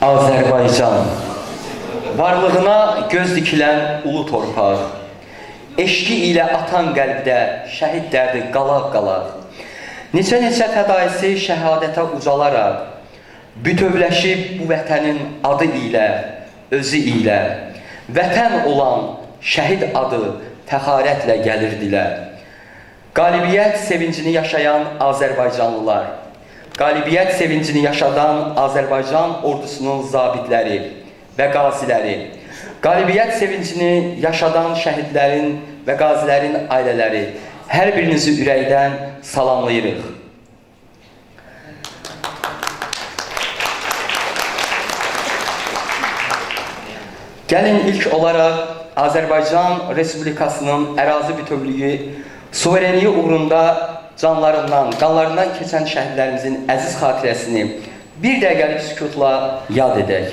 Azərbaycan, varlığına göz dikilən ulu torpaq, eşqi ilə atan qəlbdə şəhid dərdi qalaq-qalaq, neçə-neçə fədaisi şəhadətə ucalaraq, bütövləşib bu vətənin adı ilə, özü ilə, vətən olan şəhid adı fəxarətlə gəlirdilər. Qalibiyyət sevincini yaşayan Azərbaycanlılar, qalibiyyət sevincini yaşadan Azərbaycan ordusunun zabitləri və qaziləri, qalibiyyət sevincini yaşadan şəhidlərin və qazilərin ailələri, hər birinizi ürəkdən salamlayırıq. Gəlin ilk olaraq Azərbaycan Respublikasının ərazi bütövlüyü, suverenliyi uğrunda canlarından, qanlarından keçən şəhidlərimizin əziz xatirəsini bir dəqiqəlik sükutla yad edək.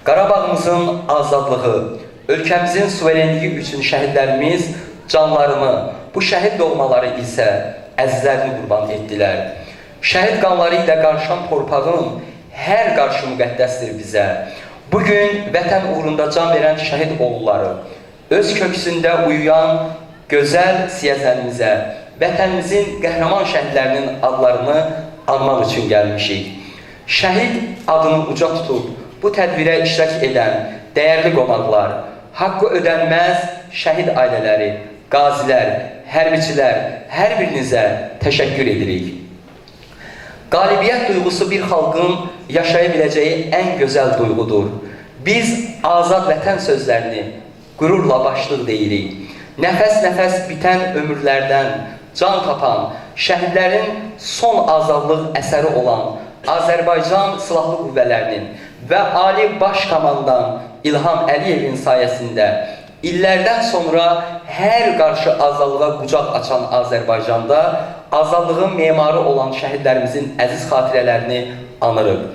Qarabağımızın azadlığı, ölkəmizin suverenliyi üçün şəhidlərimiz canlarını, bu şəhid doğmaları isə əzizlərini qurban etdilər. Şəhid qanları ilə qarışan torpağın hər qarşı müqəddəsdir bizə. Bugün vətən uğrunda can verən şəhid oğulları, öz köksündə uyuyan gözəl siyəzənimizə, vətənimizin qəhrəman şəhidlərinin adlarını anmaq üçün gəlmişik. Şəhid adını uca tutub, bu tədbirə iştirak edən dəyərli qonaqlar, haqqı ödənməz şəhid ailələri, qazilər, hərbiçilər, hər birinizə təşəkkür edirik. Qalibiyyət duyğusu bir xalqın yaşaya biləcəyi ən gözəl duyğudur. Biz azad vətən sözlərini qürurla başlıq deyirik. Nəfəs-nəfəs bitən ömürlərdən can tapan, şəhidlərin son azadlıq əsəri olan Azərbaycan Silahlı Qüvvələrinin və Ali Baş Komandan İlham Əliyevin sayəsində illərdən sonra hər qarşı azadlığa qucaq açan Azərbaycanda azadlığın memarı olan şəhidlərimizin əziz xatirələrini anırıq.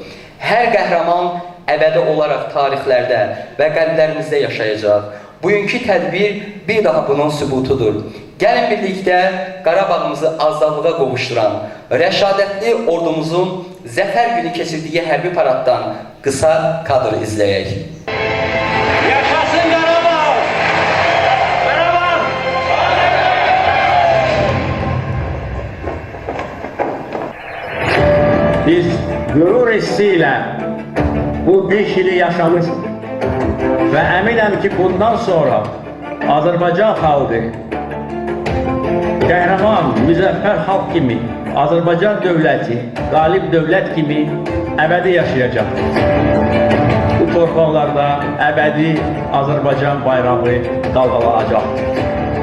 Hər qəhrəman əbədi olaraq tarixlərdə və qəlblərimizdə yaşayacaq. Bugünkü tədbir bir daha bunun sübutudur. Gəlin birlikdə Qarabağımızı azadlığa qovuşduran, rəşadətli ordumuzun zəfər günü keçirdiyi hərbi paraddan qısa kadr izləyək. Yaşasın Qarabağ! Qarabağ! Biz qürur hissiyle bu 5 ili yaşamışız ve eminim ki bundan sonra Azərbaycan xalqı qəhrəman, müzəffər xalq kimi, Azərbaycan dövləti, qalib dövlət kimi əbədi yaşayacaq. Bu torpaqlarda əbədi Azərbaycan bayrağı dalğalanacaq.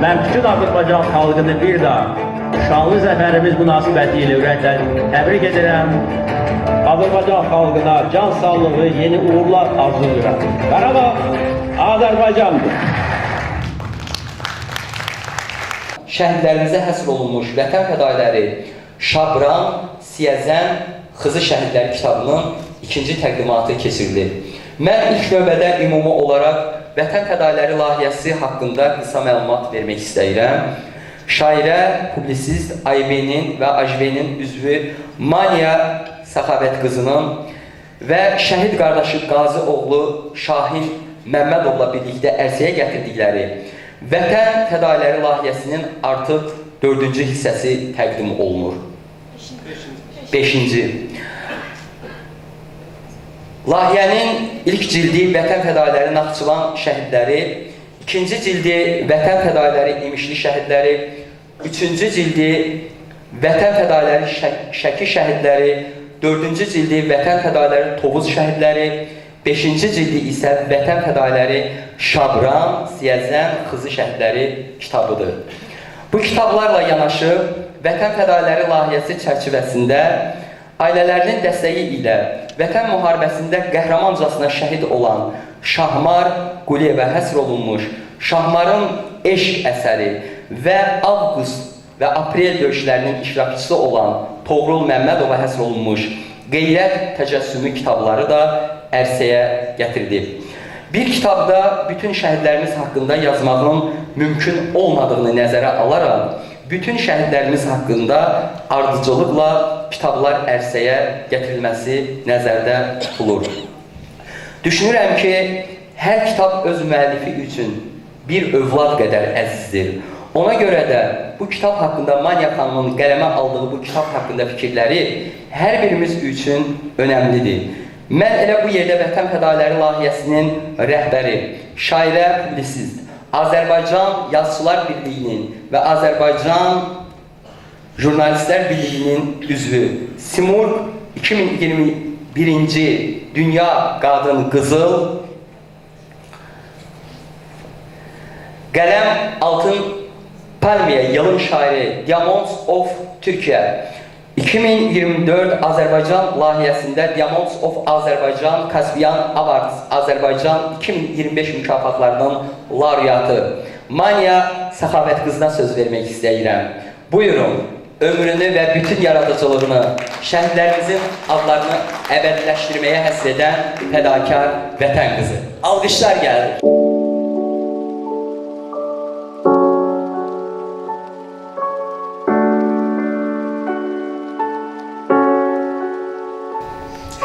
mən bütün Azərbaycan xalqını bir daha şanlı zəfərimiz münasibəti ilə ürəklə təbrik edirəm. Azərbaycan xalqına can sağlığı, yeni uğurlar arzulayıram. Qarabağ Azərbaycandır. Şəhidlərimizə həsr olunmuş vətən fədailəri Şabran, Siyəzən, Xızı şəhidləri kitabının ikinci təqdimatı keçirilir. Mən ilk növbədə ümumi olaraq vətən fədailəri layihəsi haqqında qısa məlumat vermək istəyirəm. Şairə, publisist AİB-nin və AJV-nin üzvü Mania Səxavət qızının və şəhid qardaşı Qazi oğlu Şahin Məmmədovla birlikdə ərsəyə gətirdikləri Vətən Fədailəri layihəsinin artıq 4-cü hissəsi təqdim olunur. 5-ci. Layihənin ilk cildi Vətən Fədailəri Naxçıvan şəhidləri, ikinci cildi Vətən Fədailəri İmişli şəhidləri, üçüncü cildi Vətən Fədailəri Şəki şəhidləri, dördüncü cildi Vətən Fədailəri Tovuz şəhidləri, beşinci cildi isə Vətən Fədailəri Şabran, Siyəzən, Xızı şəhidləri kitabıdır. Bu kitablarla yanaşı Vətən Fədailəri layihəsi çərçivəsində ailələrinin dəstəyi ilə Vətən müharibəsində qəhrəmancasına şəhid olan Şahmar Quliyevə həsr olunmuş Şahmarın eşq əsəri və avqust və aprel döyüşlərinin iştirakçısı olan Toğrul Məmmədova həsr olunmuş Qeyrət Təcəssümü kitabları da ərsəyə gətirilib. Bir kitabda bütün şəhidlərimiz haqqında yazmağın mümkün olmadığını nəzərə alaraq, bütün şəhidlərimiz haqqında ardıcılıqla kitablar ərsəyə gətirilməsi nəzərdə tutulur. Düşünürəm ki, hər kitab öz müəllifi üçün bir övlad qədər əzizdir. Ona görə də bu kitab haqqında Mania xanımın qələmə aldığı bu kitab haqqında fikirləri hər birimiz üçün önəmlidir. Mən elə bu yerdə Vətən Fədailəri layihəsinin rəhbəri, şairə, publisist, Azərbaycan Yazıçılar Birliyinin və Azərbaycan Jurnalistlər Birliyinin üzvü Simurq 2021-ci Dünya Qadın Qızıl Qələm Altın Palmiye Yılın Şairi Diamonds of Türkiye 2024 Azərbaycan layihəsində Diamonds of Azərbaycan Kaspiyan Awards Azərbaycan 2025 mükafatlarının laureatı Mania Səxavət qızına söz vermək istəyirəm. Buyurun, ömrünü və bütün yaradıcılığını, şəhidlərimizin adlarını əbədiləşdirməyə həsr edən fədakar vətən qızı. Alqışlar gəlir.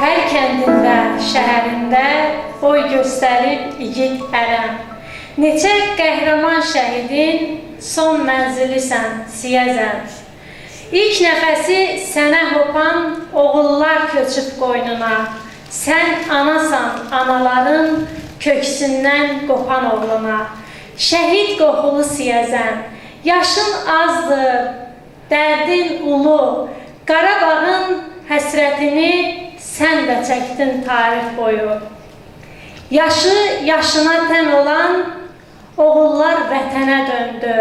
Hər kəndində, şəhərində boy göstərib igid ərəm. Neçə qəhrəman şəhidin son mənzilisən, Siyəzən. İlk nəfəsi sənə hopan oğullar köçüb qoynuna. Sən anasan, anaların köksündən qopan oğluna. Şəhid qoxulu Siyəzən, yaşın azdır, dərdin ulu. Qarabağın həsrətini sən də çəkdin tarix boyu. Yaşı yaşına tən olan oğullar vətənə döndü.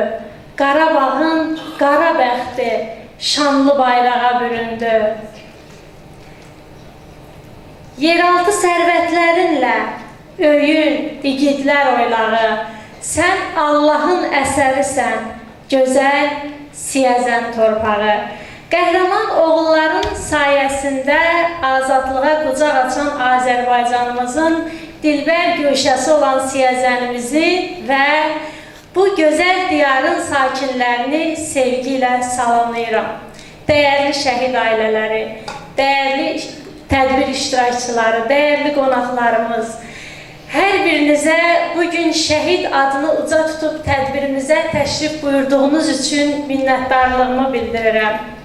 Qarabağın qara bəxti şanlı bayrağa büründü. Yeraltı sərvətlərinlə öyün, igidlər oylağı. Sən Allahın əsərisən, gözəl Siyəzən torpağı. Qəhrəman oğulların sayəsində azadlığa qucaq açan Azərbaycanımızın dilbər güşəsi olan Siyəzənimizi və bu gözəl diyarın sakinlərini sevgi ilə salamlayıram. Dəyərli şəhid ailələri, dəyərli tədbir iştirakçıları, dəyərli qonaqlarımız, hər birinizə bugün şəhid adını uca tutub tədbirimizə təşrif buyurduğunuz üçün minnətdarlığımı bildirirəm.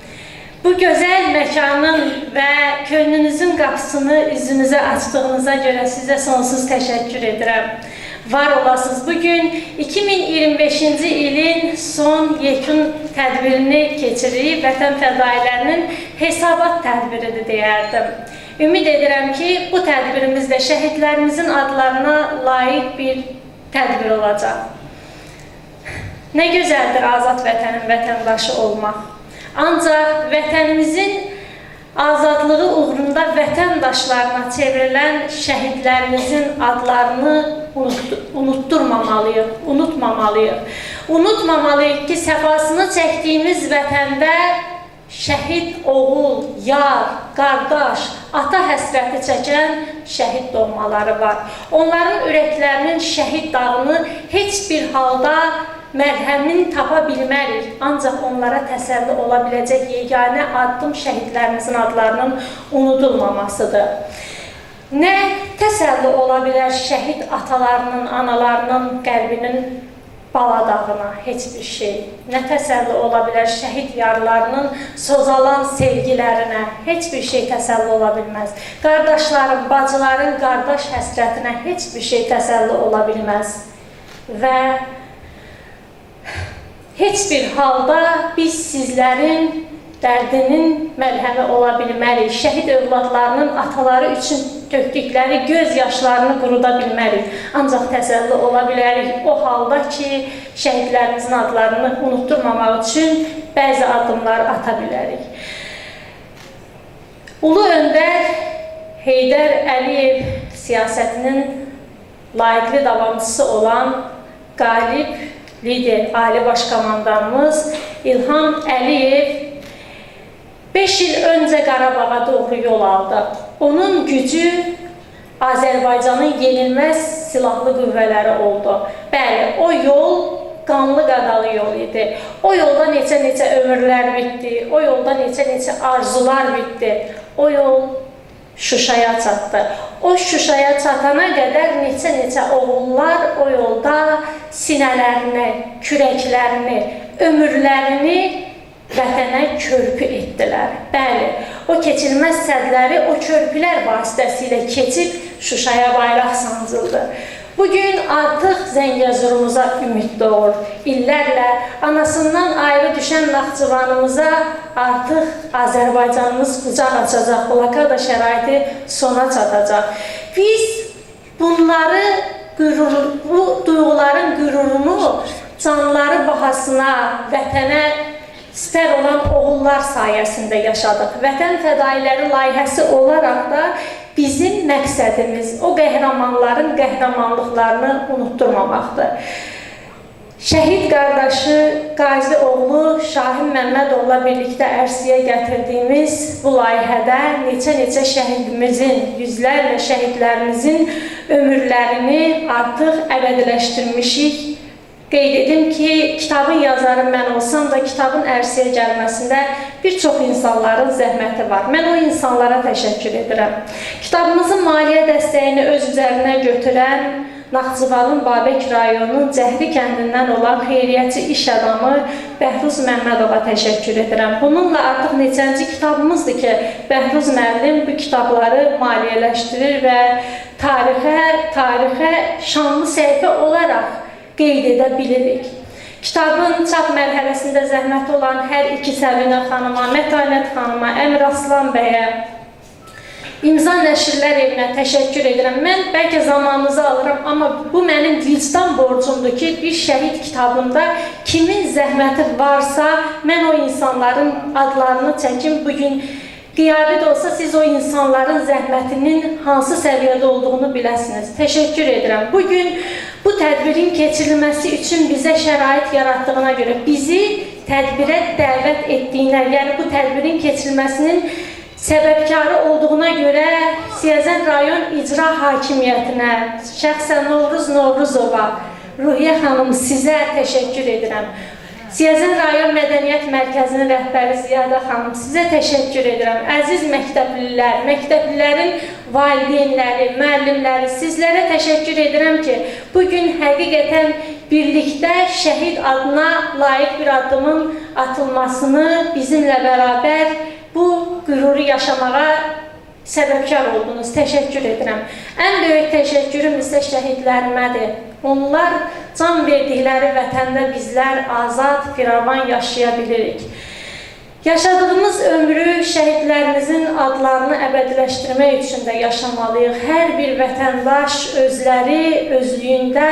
Bu gözəl məkanın və könlünüzün qapısını üzünüzə açdığınıza görə sizə sonsuz təşəkkür edirəm. Var olasınız. Bugün 2025-ci ilin son yekun tədbirini keçirib Vətən Fədailərinin hesabat tədbiridir deyərdim. Ümid edirəm ki, bu tədbirimiz də şəhidlərimizin adlarına layiq bir tədbir olacaq. Nə gözəldir azad vətənin vətəndaşı olmaq. Ancaq vətənimizin azadlığı uğrunda vətəndaşlarına çevrilən şəhidlərimizin adlarını unutmamalıyıq. Unutmamalıyıq ki, səfasını çəkdiyimiz vətəndə şəhid oğul, yar, qardaş, ata həsrəti çəkən şəhid doğmaları var. Onların ürəklərinin şəhid dağını heç bir halda mərhəmini tapa bilmərik. Ancaq onlara təsəlli ola biləcək yeganə addım şəhidlərimizin adlarının unudulmamasıdır. Nə təsəlli ola bilər şəhid atalarının, analarının qəlbinin baladağına, heç bir şey. Nə təsəlli ola bilər şəhid yarlarının sozalan sevgilərinə, heç bir şey təsəlli ola bilməz. Qardaşların, bacıların qardaş həsrətinə heç bir şey təsəlli ola bilməz. Və heç bir halda biz sizlərin dərdinin məlhəmi ola bilmərik. Şəhid övladlarının ataları üçün tökdükləri göz yaşlarını quruda bilmərik. Ancaq təsəlli ola bilərik o halda ki, şəhidlərimizin adlarını unutturmamaq üçün bəzi addımlar ata bilərik. Ulu öndər Heydər Əliyev siyasətinin layiqli davamçısı olan qalib lider, ali başkomandanımız İlham Əliyev 5 il öncə Qarabağa doğru yol aldı. Onun gücü Azərbaycanın yenilməz silahlı qüvvələri oldu. Bəli, o yol qanlı qadalı yol idi. O yolda neçə-neçə ömürlər bitdi, o yolda neçə-neçə arzular bitdi. O yol Şuşaya çatdı. O Şuşaya çatana qədər neçə-neçə oğullar o yolda sinələrini, kürəklərini, ömürlərini vətənə körpü etdilər. Bəli, o keçilməz sədləri o körpülər vasitəsilə keçib Şuşaya bayraq sancıldı. Bugün artıq Zəngəzurumuza ümid doğur. İllərlə anasından ayrı düşən Naxçıvanımıza artıq Azərbaycanımız qucaq açacaq, blokada şəraiti sona çatacaq. Biz bunları, bu duyğuların qürurunu canları bahasına, vətənə sipər olan oğullar sayəsində yaşadıq. Vətən fədailəri layihəsi olaraq da bizim məqsədimiz o qəhrəmanların qəhrəmanlıqlarını unutturmamaqdır. Şəhid qardaşı Qazi oğlu Şahin Məmmədovla birlikdə ərsəyə gətirdiyimiz bu layihədə neçə-neçə şəhidimizin, yüzlərlə şəhidlərimizin ömürlərini artıq əbədiləşdirmişik. Qeyd edim ki, kitabın yazarı mən olsam da kitabın ərsəyə gəlməsində bir çox insanların zəhməti var. Mən o insanlara təşəkkür edirəm. Kitabımızın maliyyə dəstəyini öz üzərinə götürən Naxçıvanın Babək rayonunun Cəhri kəndindən olan xeyriyyəçi iş adamı Bəhruz Məmmədova təşəkkür edirəm. Bununla artıq neçənci kitabımızdır ki, Bəhruz müəllim bu kitabları maliyyələşdirir və tarixə şanlı səhifə olaraq qeyd edə bilirik. Kitabın çap mərhələsində zəhməti olan hər iki Səvinə xanıma, Mətanət xanıma, Əmir Aslan bəyə, İmza Nəşrlər evinə təşəkkür edirəm. Mən bəlkə zamanınızı alıram, amma bu mənim vicdan borcumdur ki, bir şəhid kitabında kimin zəhməti varsa, mən o insanların adlarını çəkim. Bugün qiyabi də olsa siz o insanların zəhmətinin hansı səviyyədə olduğunu biləsiniz. Təşəkkür edirəm. Bugün bu tədbirin keçirilməsi üçün bizə şərait yaratdığına görə, bizi tədbirə dəvət etdiyinə, yəni bu tədbirin keçirilməsinin səbəbkarı olduğuna görə Siyəzən rayon icra hakimiyyətinə, şəxsən Novruz Novruzova, Ruhiyyə xanım sizə təşəkkür edirəm. Siyəzən rayon mədəniyyət mərkəzinin rəhbəri Ziyadə xanım sizə təşəkkür edirəm. Əziz məktəblilər, məktəblilərin valideynləri, müəllimləri sizlərə təşəkkür edirəm ki, bugün həqiqətən birlikdə şəhid adına layiq bir addımın atılmasını bizimlə bərabər bu qüruru yaşamağa səbəbkar oldunuz. Təşəkkür edirəm. Ən böyük təşəkkürüm isə şəhidlərimədir. Onlar can verdikləri vətəndə bizlər azad, firavan yaşaya bilirik. Yaşadığımız ömrü şəhidlərimizin adlarını əbədiləşdirmək üçün də yaşamalıyıq. Hər bir vətəndaş özləri, özlüyündə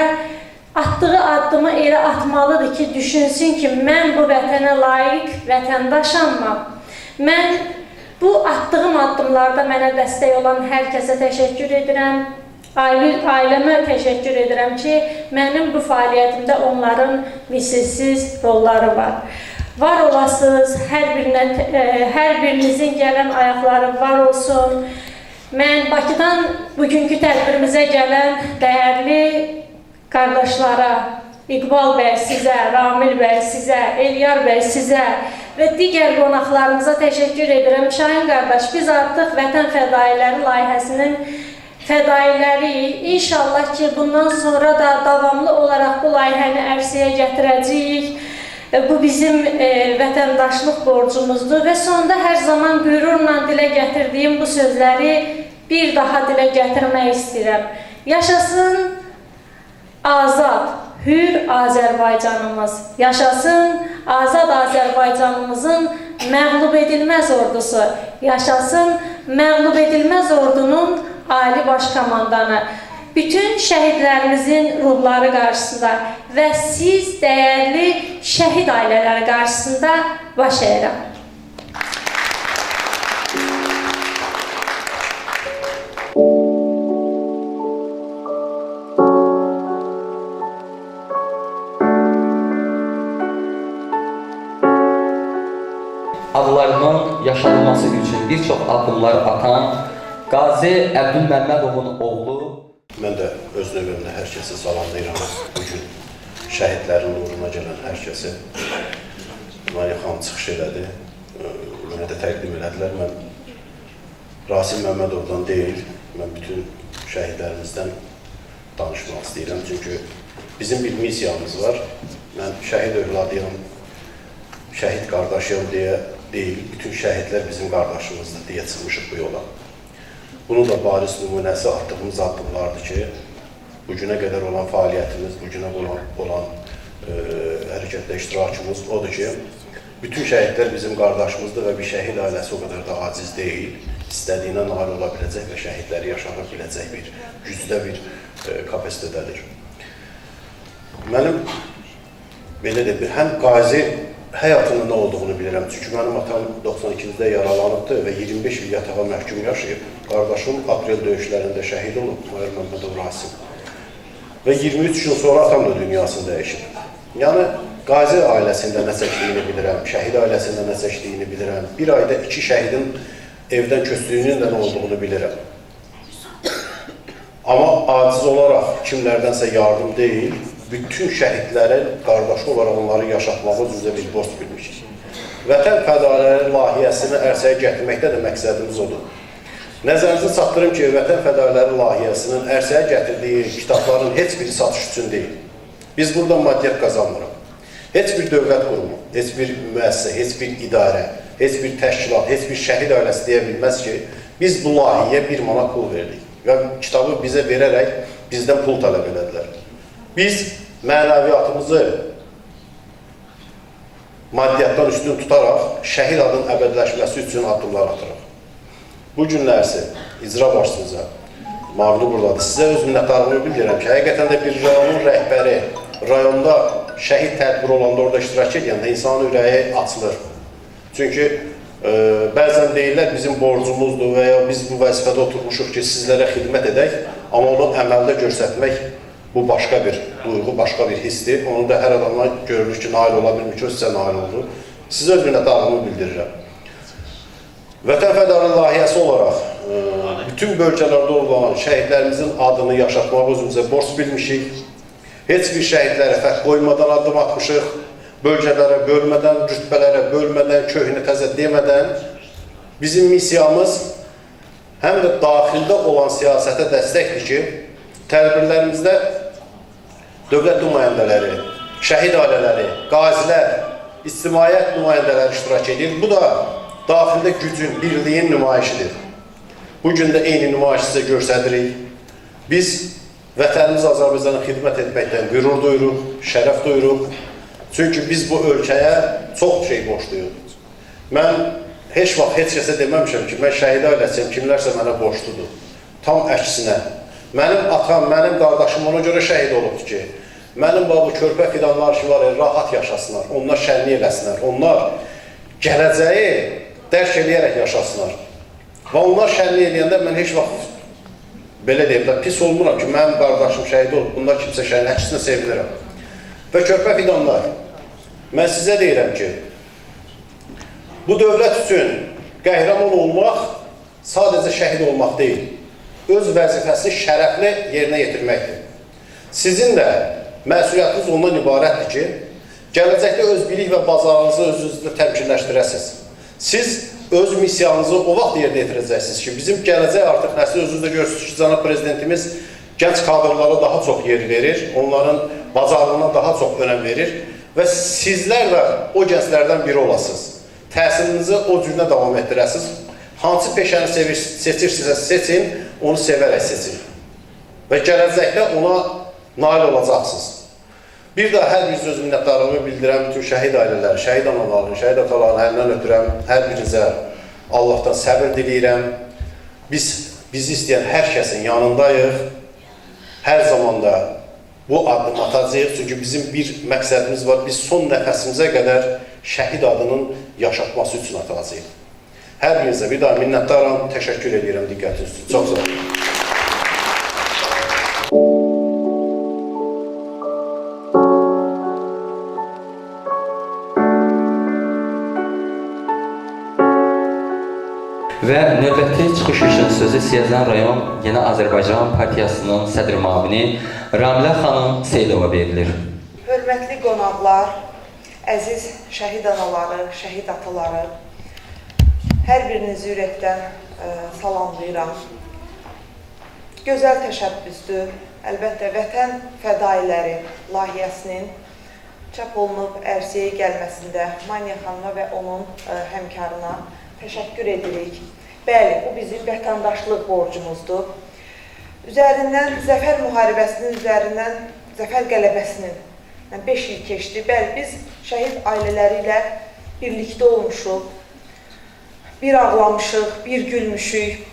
atdığı addımı elə atmalıdır ki, düşünsün ki, mən bu vətənə layiq vətəndaşammı? Mən bu atdığım addımlarda mənə dəstək olan hər kəsə təşəkkür edirəm. Ailəmə təşəkkür edirəm ki, mənim bu fəaliyyətimdə onların misilsiz rolları var. Var olasınız, hər birinizin gələn ayaqları var olsun. Mən Bakıdan bugünkü tədbirimizə gələn dəyərli qardaşlara, İqbal bəy sizə, Ramil bəy sizə, Elyar bəy sizə və digər qonaqlarımıza təşəkkür edirəm. Şahin qardaş, biz artıq Vətən Fədailəri layihəsinin fədailəriyik. İnşallah ki, bundan sonra da davamlı olaraq bu layihəni ərsəyə gətirəcəyik. Bu bizim vətəndaşlıq borcumuzdur və sonda hər zaman qürurla dilə gətirdiyim bu sözləri bir daha dilə gətirmək istəyirəm. Yaşasın azad, hür Azərbaycanımız, yaşasın azad Azərbaycanımızın məğlub edilməz ordusu, yaşasın məğlub edilməz ordunun Ali Baş Komandanı. Bütün şəhidlərimizin ruhları qarşısında və siz dəyərli şəhid ailələri qarşısında baş əyirəm. Adlarının yaşanılması üçün bir çox addımlar atan Qazi Əbdülməmmədovun oğlu. Mən də öz növbəmdə hər kəsi salamlayıram. Bugün şəhidlərin uğruna gələn hər kəsi. Maya xanım çıxış elədi. Mənə də təqdim elədilər. Mən Rasim Məmmədovdan deyil, mən bütün şəhidlərimizdən danışmaq istəyirəm. Çünki bizim bir missiyamız var. Mən şəhid övladıyam, şəhid qardaşıyam deyə deyil. Bütün şəhidlər bizim qardaşımızdır deyə çıxmışıq bu yola. Bunun da bariz nümunəsi atdığımız addımlardır ki, bugünə qədər olan fəaliyyətimiz, bugünə olan hərəkətdə iştirakımız odur ki, bütün şəhidlər bizim qardaşımızdır və bir şəhid ailəsi o qədər də aciz deyil. İstədiyinə nail ola biləcək və şəhidləri yaşana biləcək bir gücdə bir kapasitədədir. Mənim belə də bir həm qazi həyatının nə olduğunu bilirəm. Çünki mənim atam 92-də yaralanıbdır və 25 il yatağa məhkum yaşayıb. Qardaşım aprel döyüşlərində şəhid olub, Mayor Məmmədov Rasim. Və 23 gün sonra atam da dünyasını dəyişib. Yəni, qazi ailəsində nə çəkdiyini bilirəm, şəhid ailəsində nə çəkdiyini bilirəm. Bir ayda 2 şəhidin evdən köçdüyünün də nə olduğunu bilirəm. Amma aciz olaraq kimlərdənsə yardım deyil, bütün şəhidlərin qardaşı olaraq onları yaşatmağı üzrə bir borc bilmişik. Vətən Fədailəri layihəsini ərsəyə gətirməkdə də məqsədimiz odur. Nəzərinizə çatdırım ki, Vətən Fədailəri layihəsinin ərsəyə gətirdiyi kitabların heç biri satış üçün deyil. Biz burada maddiyyat qazanmırıq. Heç bir dövlət qurumu, heç bir müəssisə, heç bir idarə, heç bir təşkilat, heç bir şəhid ailəsi deyə bilməz ki, biz bu layihəyə 1 manat pul verdik və kitabı bizə verərək bizdən pul tələb elədilər. Biz mənəviyyatımızı maddiyyatdan üstün tutaraq şəhid adının əbədiləşməsi üçün addımlar atırıq. Bu günlərsi icra başçımıza, Mavini buradadır, sizə öz minnətdarlığımı bildirirəm ki, həqiqətən də bir rayonun rəhbəri, rayonda şəhid tədbiri olanda orada iştirak edəndə insanın ürəyi açılır. Çünki bəzən deyirlər bizim borcumuzdur və ya biz bu vəzifədə oturmuşuq ki, sizlərə xidmət edək, amma onu əməldə göstərmək bu başqa bir duyğu, başqa bir hissdir. Onu da hər adamla görülür ki, nail ola bilmir ki, o sizə nail oldu. Sizə öz minnətdarlığımı bildirirəm. Vətən Fədailəri layihəsi olaraq bütün bölgələrdə olan şəhidlərimizin adını yaşatmaq özümüzə borc bilmişik. Heç bir şəhidlərə fərq qoymadan addım atmışıq. Bölgələrə bölmədən, rütbələrə bölmədən, köhnə təzə demədən bizim missiyamız həm də daxildə olan siyasətə dəstəkdir ki, tədbirlərimizdə dövlət nümayəndələri, şəhid ailələri, qazilər, ictimaiyyət nümayəndələri iştirak edir. Bu da daxildə gücün, birliyin nümayişidir. Bugün də eyni nümayişi sizə göstəririk. Biz vətənimiz Azərbaycana xidmət etməkdən qürur duyuruq, şərəf duyuruq. Çünki biz bu ölkəyə çox şey borçluyuq. Mən heç vaxt heç kəsə deməmişəm ki, mən şəhid ailəsiyəm, kimlərsə mənə borçludur. Tam əksinə. Mənim atam, mənim qardaşım ona görə şəhid olubdur ki, Mənim bu körpə fidanlar ki var, rahat yaşasınlar, onlar şənlik eləsinlər, onlar gələcəyi dərk eləyərək yaşasınlar. Və onlar şənlik eləyəndə mən heç vaxt belə deyim də, pis olmuram ki, mənim qardaşım şəhid olub, bunlar kimsə şəhid, əksinə sevinirəm. Və körpə fidanlar, mən sizə deyirəm ki, bu dövlət üçün qəhrəman olmaq sadəcə şəhid olmaq deyil, öz vəzifəsini şərəfli yerinə yetirməkdir. Sizin də məsuliyyətiniz ondan ibarətdir ki, gələcəkdə öz bilik və bacarığınızı özünüzdə təmkinləşdirəsiniz. Siz öz missiyanızı o vaxt yerinə yetirəcəksiniz ki, bizim gələcək artıq nəsil özünüzdə görürsünüz ki, cənab prezidentimiz gənc kadrlara daha çox yer verir, onların bacarığına daha çox önəm verir və sizlər də o gənclərdən biri olasınız. Təhsilinizi o cürünə davam etdirəsiniz. Hansı peşəni seçirsinizsə seçin, onu sevərək seçin. Və gələcəkdə ona nail olacaqsınız. Bir daha hər biriniz öz minnətdarlığımı bildirəm bütün şəhid ailələri, şəhid analarını, şəhid atalarını əlindən ötürəm. Hər birinizə Allahdan səbir diləyirəm. Bizi istəyən hər kəsin yanındayıq. Hər zaman da bu addım atacağıq. Çünki bizim bir məqsədimiz var. Biz son nəfəsimizə qədər şəhid adının yaşatması üçün atacağıq. Hər birinizə bir daha minnətdaram, təşəkkür edirəm diqqətiniz üçün. Çox sağ olun. Və növbəti çıxış üçün sözü Siyəzən rayon Yeni Azərbaycan Partiyasının sədr müavini Ramilə xanım Seydova verilir. Hörmətli qonaqlar, əziz şəhid anaları, şəhid ataları, hər birinizi ürəkdən salamlayıram. Gözəl təşəbbüsdür. Əlbəttə, Vətən Fədailəri layihəsinin çap olunub ərsəyə gəlməsində Maniya xanıma və onun həmkarına təşəkkür edirik. Bəli, bu bizim vətəndaşlıq borcumuzdur. Üzərindən Zəfər müharibəsinin üzərindən Zəfər qələbəsinin 5 il keçdi. Bəli, biz şəhid ailələri ilə birlikdə olmuşuq, bir ağlamışıq, bir gülmüşük.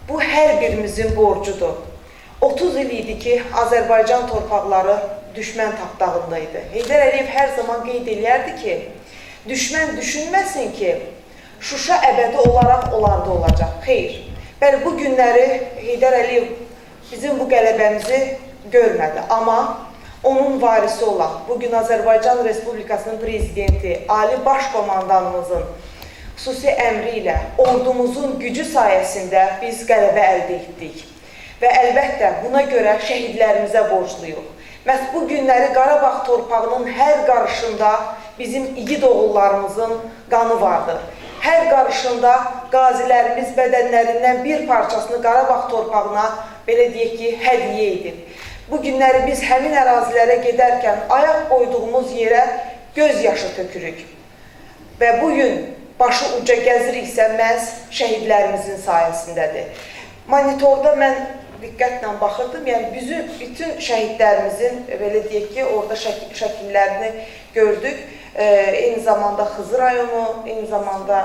Bu hər birimizin borcudur. 30 il idi ki, Azərbaycan torpaqları düşmən tapdağındaydı. Heydər Əliyev hər zaman qeyd eləyərdi ki, düşmən düşünməsin ki, Şuşa əbədi olaraq onlarda olacaq. Xeyr. Bəli, bu günləri Heydər Əliyev bizim bu qələbəmizi görmədi. Amma onun varisi olan, bugün Azərbaycan Respublikasının prezidenti, Ali Baş Komandanımızın xüsusi əmri ilə ordumuzun gücü sayəsində biz qələbə əldə etdik. Və əlbəttə buna görə şəhidlərimizə borcluyuq. Məhz bu günləri Qarabağ torpağının hər qarışında bizim igid oğullarımızın qanı vardır. Hər qarışında qazilərimiz bədənlərindən bir parçasını Qarabağ torpağına, belə deyək ki, hədiyyə edib. Bu günləri biz həmin ərazilərə gedərkən ayaq qoyduğumuz yerə göz yaşı tökürük. Və bugün başı uca gəziriksə məhz şəhidlərimizin sayəsindədir. Monitorda mən diqqətlə baxırdım, yəni bütün şəhidlərimizin, belə deyək ki, orada şəkillərini gördük. Eyni zamanda Xızı rayonu, eyni zamanda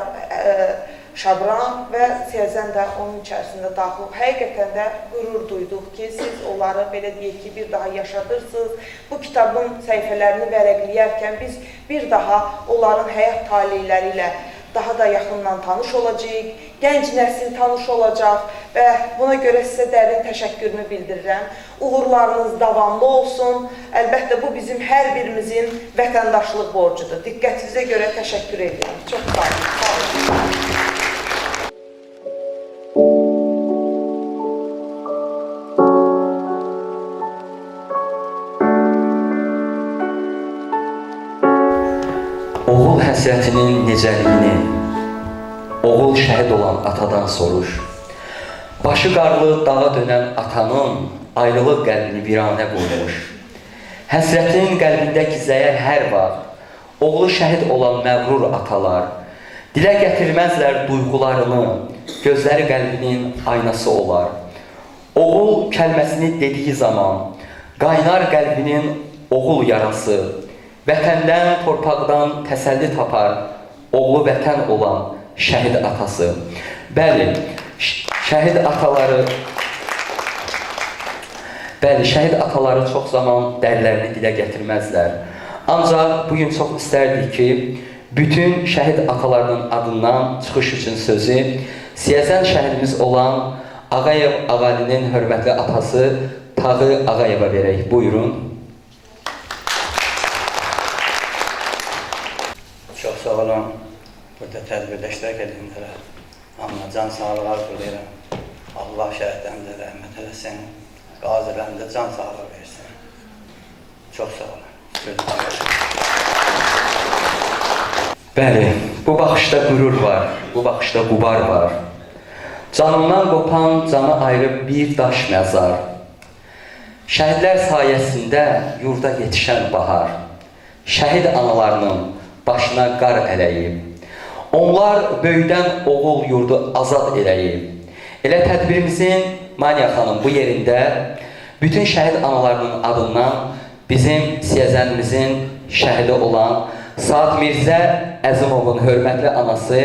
Şabran və Siyəzən də onun içərisində daxil olub. Həqiqətən də qürur duyduq ki, siz onları, belə deyək ki, bir daha yaşadırsınız. Bu kitabın səhifələrini vərəqləyərkən biz bir daha onların həyat talihləri ilə daha da yaxından tanış olacaq, gənc nəsil tanış olacaq və buna görə sizə dərin təşəkkürümü bildirirəm. Uğurlarınız davamlı olsun. Əlbəttə, bu bizim hər birimizin vətəndaşlıq borcudur. Diqqətinizə görə təşəkkür edirəm. Çox sağ olun. Sağ olun. Oğul həsrətinin necəliyini, oğul şəhid olan atadan soruş. Başı qarlı dağa dönən atanın ayrılıq qəlbini viranə qoymuş. Həsrətin qəlbində gizləyər hər vaxt, oğlu şəhid olan məğrur atalar, dilə gətirməzlər duyğularını, gözləri qəlbinin aynası olar. Oğul kəlməsini dediyi zaman, qaynar qəlbinin oğul yarası, vətəndən, torpaqdan təsəlli tapar oğlu vətən olan şəhid atası. Bəli, şəhid ataları Bəli, şəhid ataları çox zaman dərdlərini dilə gətirməzlər. Ancaq bugün çox istərdik ki, bütün şəhid atalarının adından çıxış üçün sözü Siyəzən şəhidimiz olan Ağayev Ağalinin hörmətli atası Tağı Ağayeva verək. Buyurun. Çox sağ olun. Burada tədbirdə iştirak edənlərə hamına can sağlığı arzu edirəm. Allah şəhidlərimizə rəhmət eləsin. Qazilərimizə can sağlığı versin. Çox sağ olun. Bəli, bu baxışda qürur var, bu baxışda qubar var. Canımdan qopan, canı ayrı bir daş məzar. Şəhidlər sayəsində yurda yetişən bahar. Şəhid analarının başına qar ələyib. Onlar böyüdən oğul yurdu azad eləyib. Elə tədbirimizin Maniya xanım bu yerində bütün şəhid analarının adından bizim Siyəzənimizin şəhidi olan Saad Mirzə Əzimovun hörmətli anası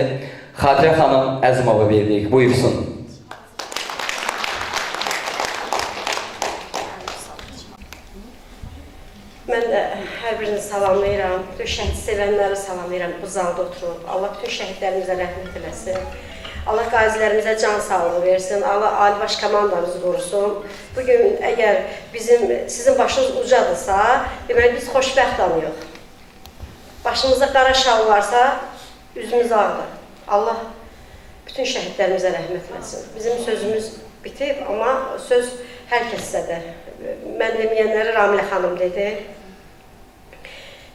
Xatirə xanım Əzimova veririk. Buyursun. Mən də hər birini salamlayıram, bütün şəhid sevənləri salamlayıram bu zalda oturub. Allah bütün şəhidlərimizə rəhmət eləsin. Allah qazilərimizə can sağlığı versin. Allah Ali Baş Komandamızı qorusun. Bugün əgər sizin başınız ucadırsa, deməli biz xoşbəxt anıyıq. Başımızda qara şal varsa, üzümüz ağdır. Allah bütün şəhidlərimizə rəhmət eləsin. Bizim sözümüz bitib, amma söz hər kəsdədir. Mən deməyənləri Ramilə xanım dedi.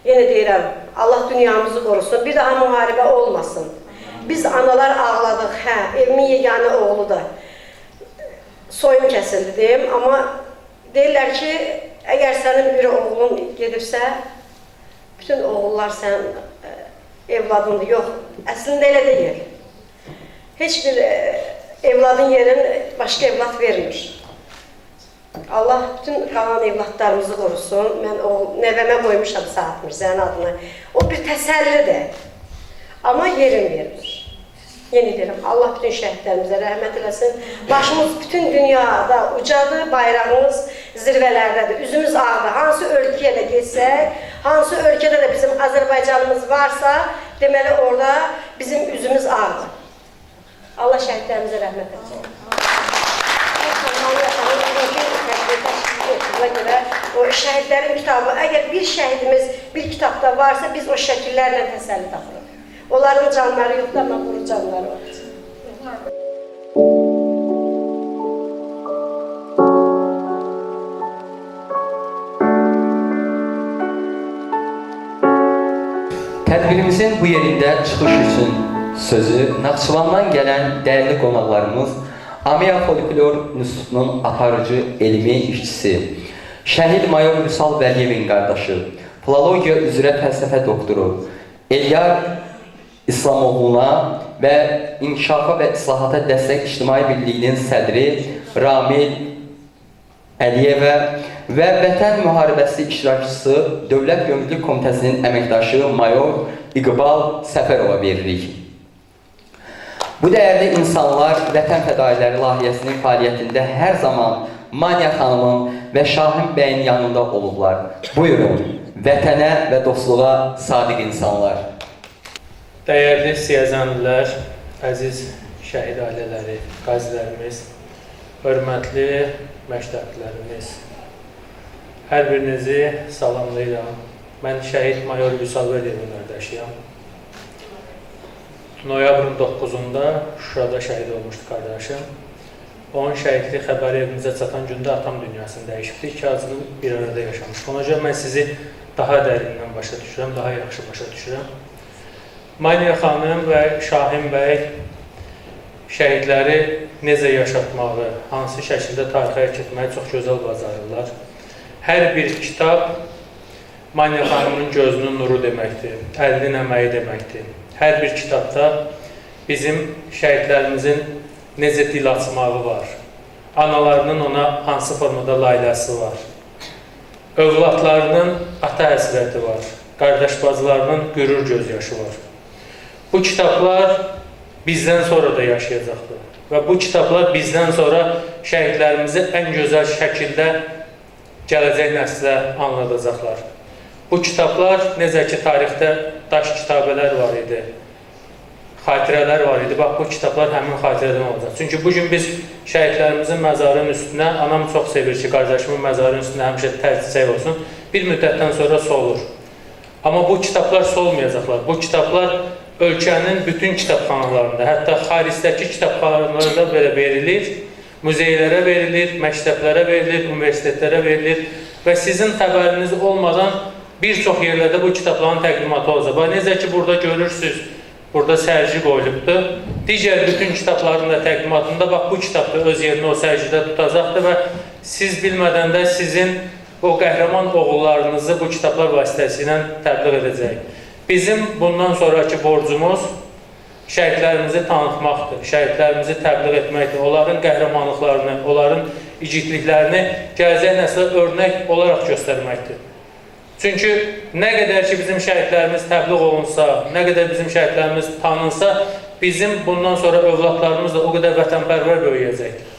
Yenə deyirəm, Allah dünyamızı qorusun, bir daha müharibə olmasın. Biz analar ağladıq, evimin yeganə oğlu da soyun kəsildi deyim, amma deyirlər ki, əgər sənin bir oğlun gedibsə, bütün oğullar sən evladındır. Yox, əslində elə deyil. Heç bir evladın yerini başqa evlad vermir. Allah bütün qalan evladlarımızı qorusun. Mən o nəvəmə qoymuşam Saad Mirzənin adını. O bir təsəllidir. Amma yerin vermir. Yeni deyirəm, Allah bütün şəhidlərimizə rəhmət eləsin. Başımız bütün dünyada ucadır, bayrağımız zirvələrdədir, üzümüz ağdır. Hansı ölkəyə də geçsək, hansı ölkədə də bizim Azərbaycanımız varsa, deməli orada bizim üzümüz ağdır. Allah şəhidlərimizə rəhmət eləsin. Görə o şəhidlərin kitabı, əgər bir şəhidimiz bir kitabda varsa, biz o şəkillərlə təsəlli tapırıq. Onların canları yoxdur, amma quru canları var. Tədbirimizin bu yerində çıxış üçün sözü Naxçıvandan gələn dəyərli qonaqlarımız Amiya Folklor İnstitutunun aparıcı elmi işçisi, şəhid mayor Vüsal Vəliyevin qardaşı, filologiya üzrə fəlsəfə doktoru Elyar İslamoğlu'na və İnkişafa və İslahata Dəstək İctimai Birliyinin sədri Ramil Əliyevə və Vətən Müharibəsi iştirakçısı Dövlət Gömrülük Komitəsinin əməkdaşı mayor İqbal Səfərova veririk. Bu dəyərli insanlar Vətən Fədailəri layihəsinin fəaliyyətində hər zaman Maniya xanımın və Şahin bəyin yanında olublar. Buyurun, vətənə və dostluğa sadiq insanlar. Dəyərli Siyəzənlilər, əziz şəhid ailələri, qazilərimiz, hörmətli məktəblərimiz, hər birinizi salamlayıram. Mən şəhid mayor Vüsal Vəliyevin qardaşıyam. Noyabrın 9-da Şuşada şəhid olmuşdu qardaşım. Onun şəhidlik xəbəri evimizə çatan gündə atam dünyasını dəyişibdi. İki acını bir arada yaşamışdı. Ona görə mən sizi daha dərindən başa düşürəm, daha yaxşı başa düşürəm. Maniya xanım və Şahin bəy şəhidləri necə yaşatmağı, hansı şəkildə tarixə keçməyi çox gözəl bacarırlar. Hər bir kitab Maniya xanımın gözünün nuru deməkdir, əlinin əməyi deməkdir. Hər bir kitabda bizim şəhidlərimizin necə dil açmağı var, analarının ona hansı formada layihəsi var, övladlarının ata həsrəti var, qardaş bacılarının qürur gözyaşı var. Bu kitablar bizdən sonra da yaşayacaqdır və bu kitablar bizdən sonra şəhidlərimizi ən gözəl şəkildə gələcək nəslə anladacaqlar. Bu kitablar necə ki, tarixdə daş kitabələr var idi, xatirələr var idi. Bax, bu kitablar həmin xatirədən olacaq. Çünki bugün biz şəhidlərimizin məzarının üstünə, anam çox sevir ki, qardaşımın məzarının üstünə həmişə tərcih olsun, bir müddətdən sonra solur. Amma bu kitablar solmayacaqlar. Bu kitablar ölkənin bütün kitabxanalarında, hətta xaricdəki kitabxanalarda belə verilir, muzeylərə verilir, məktəblərə verilir, universitetlərə verilir və sizin xəbəriniz olmadan bir çox yerlərdə bu kitabların təqdimatı olacaq. Necə ki, burada görürsünüz, burada sərgi qoyulubdur. Digər bütün kitabların da təqdimatında bax, bu kitab da öz yerini o sərgidə tutacaqdır və siz bilmədən də sizin o qəhrəman oğullarınızı bu kitablar vasitəsilə təbliğ edəcək. Bizim bundan sonraki borcumuz şəhidlərimizi tanıtmaqdır, şəhidlərimizi təbliğ etməkdir, onların qəhrəmanlıqlarını, onların igidliklərini gələcək nəslə örnək olaraq göstərməkdir. Çünki nə qədər ki, bizim şəhidlərimiz təbliğ olunsa, nə qədər bizim şəhidlərimiz tanınsa, bizim bundan sonra övladlarımız da o qədər vətənpərvər böyüyəcəkdir.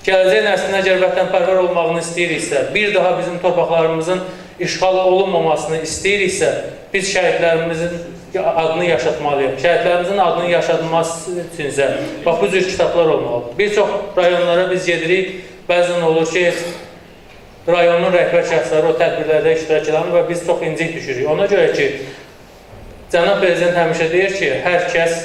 Gələcək nəslin əgər vətənpərvər olmağını istəyiriksə, bir daha bizim torpaqlarımızın işğal olunmamasını istəyiriksə, biz şəhidlərimizin adını yaşatmalıyıq. Şəhidlərimizin adının yaşatılması üçünsə, bax, bu cür kitablar olmalıdır. Bir çox rayonlara biz gedirik, bəzən olur ki, rayonun rəhbər şəxsləri o tədbirlərdə iştirak edir və biz çox incik düşürük. Ona görə ki, Cənab Prezident həmişə deyir ki, hər kəs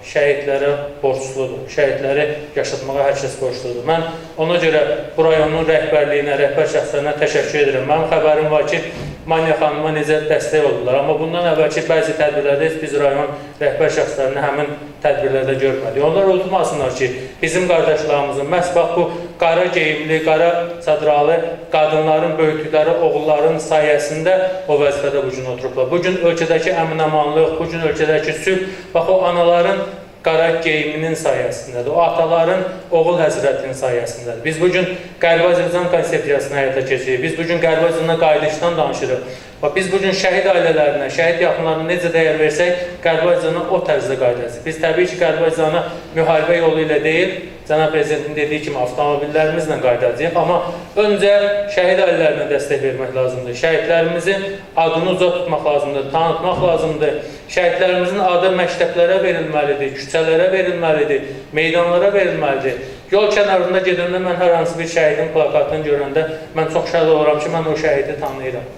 şəhidlərə borçludur, şəhidləri yaşatmağa hər kəs borçludur. Mən ona görə bu rayonun rəhbərliyinə, rəhbər şəxslərinə təşəkkür edirəm. Mənim xəbərim var ki, Manya xanıma necə dəstək oldular. Amma bundan əvvəlki bəzi tədbirlərdə biz rayon rəhbər şəxslərini həmin tədbirlərdə görmədik. Onlar unutmasınlar ki, bizim qardaşlarımızın məhz bax bu qara geyimli, qara çadralı qadınların böyütdükləri oğulların sayəsində o vəzifədə bugün oturublar. Bugün ölkədəki əmin-amanlıq, bugün ölkədəki sülh, bax o anaların qara geyiminin sayəsindədir, o ataların oğul həzrətinin sayəsindədir. Biz bugün Qərbi Azərbaycan konsepsiyasını həyata keçiririk, biz bugün Qərbi Azərbaycana qayıdışdan danışırıq. Biz bugün şəhid ailələrinə, şəhid yaxınlarına necə dəyər versək, Qərbi Azərbaycana o tərzdə qayıdacaq. Biz təbii ki, Qərbi Azərbaycana müharibə yolu ilə deyil, Cənab Prezidentin dediyi kimi avtomobillərimizlə qayıdacaq, amma öncə şəhid ailələrinə dəstək vermək lazımdır. Şəhidlərimizin adını uzaq tutmaq lazımdır, tanıtmaq lazımdır. Şəhidlərimizin adı məktəblərə verilməlidir, küçələrə verilməlidir, meydanlara verilməlidir. Yol kənarında gedəndə mən hər hansı bir şəhidin plakatını görəndə mən çox şad oluram ki, mən o şəhidi tanıyıram.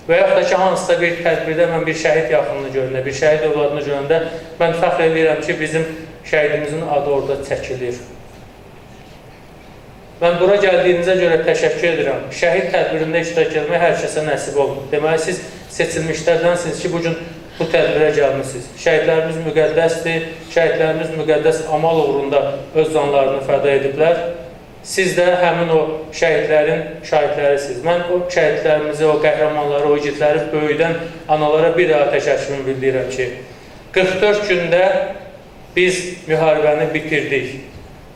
Və yaxud da ki, hansısa bir tədbirdə mən bir şəhid yaxınını görəndə, bir şəhid övladını görəndə mən fəxr edirəm ki, bizim şəhidimizin adı orada çəkilir. Mən bura gəldiyinizə görə təşəkkür edirəm. Şəhid tədbirində iştirak etmək hər kəsə nəsib olunur. Deməli, siz seçilmişlərdənsiniz ki, bugün bu tədbirə gəlmişsiniz. Şəhidlərimiz müqəddəsdir, şəhidlərimiz müqəddəs amal uğrunda öz canlarını fəda ediblər. Siz də həmin o şəhidlərin şahidlərisiniz. Mən o şəhidlərimizi, o qəhrəmanları, o igidləri böyüdən analara bir daha təşəkkürümü bildirirəm ki, 44 gündə biz müharibəni bitirdik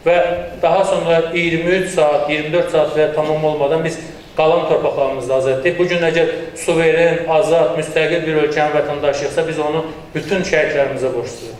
və daha sonra 23 saat, 24 saat və tamam olmadan biz qalan torpaqlarımızda azad etdik. Bugün əgər suveren, azad, müstəqil bir ölkənin vətəndaşıyıqsa, biz onu bütün şəhidlərimizə borçluyuq.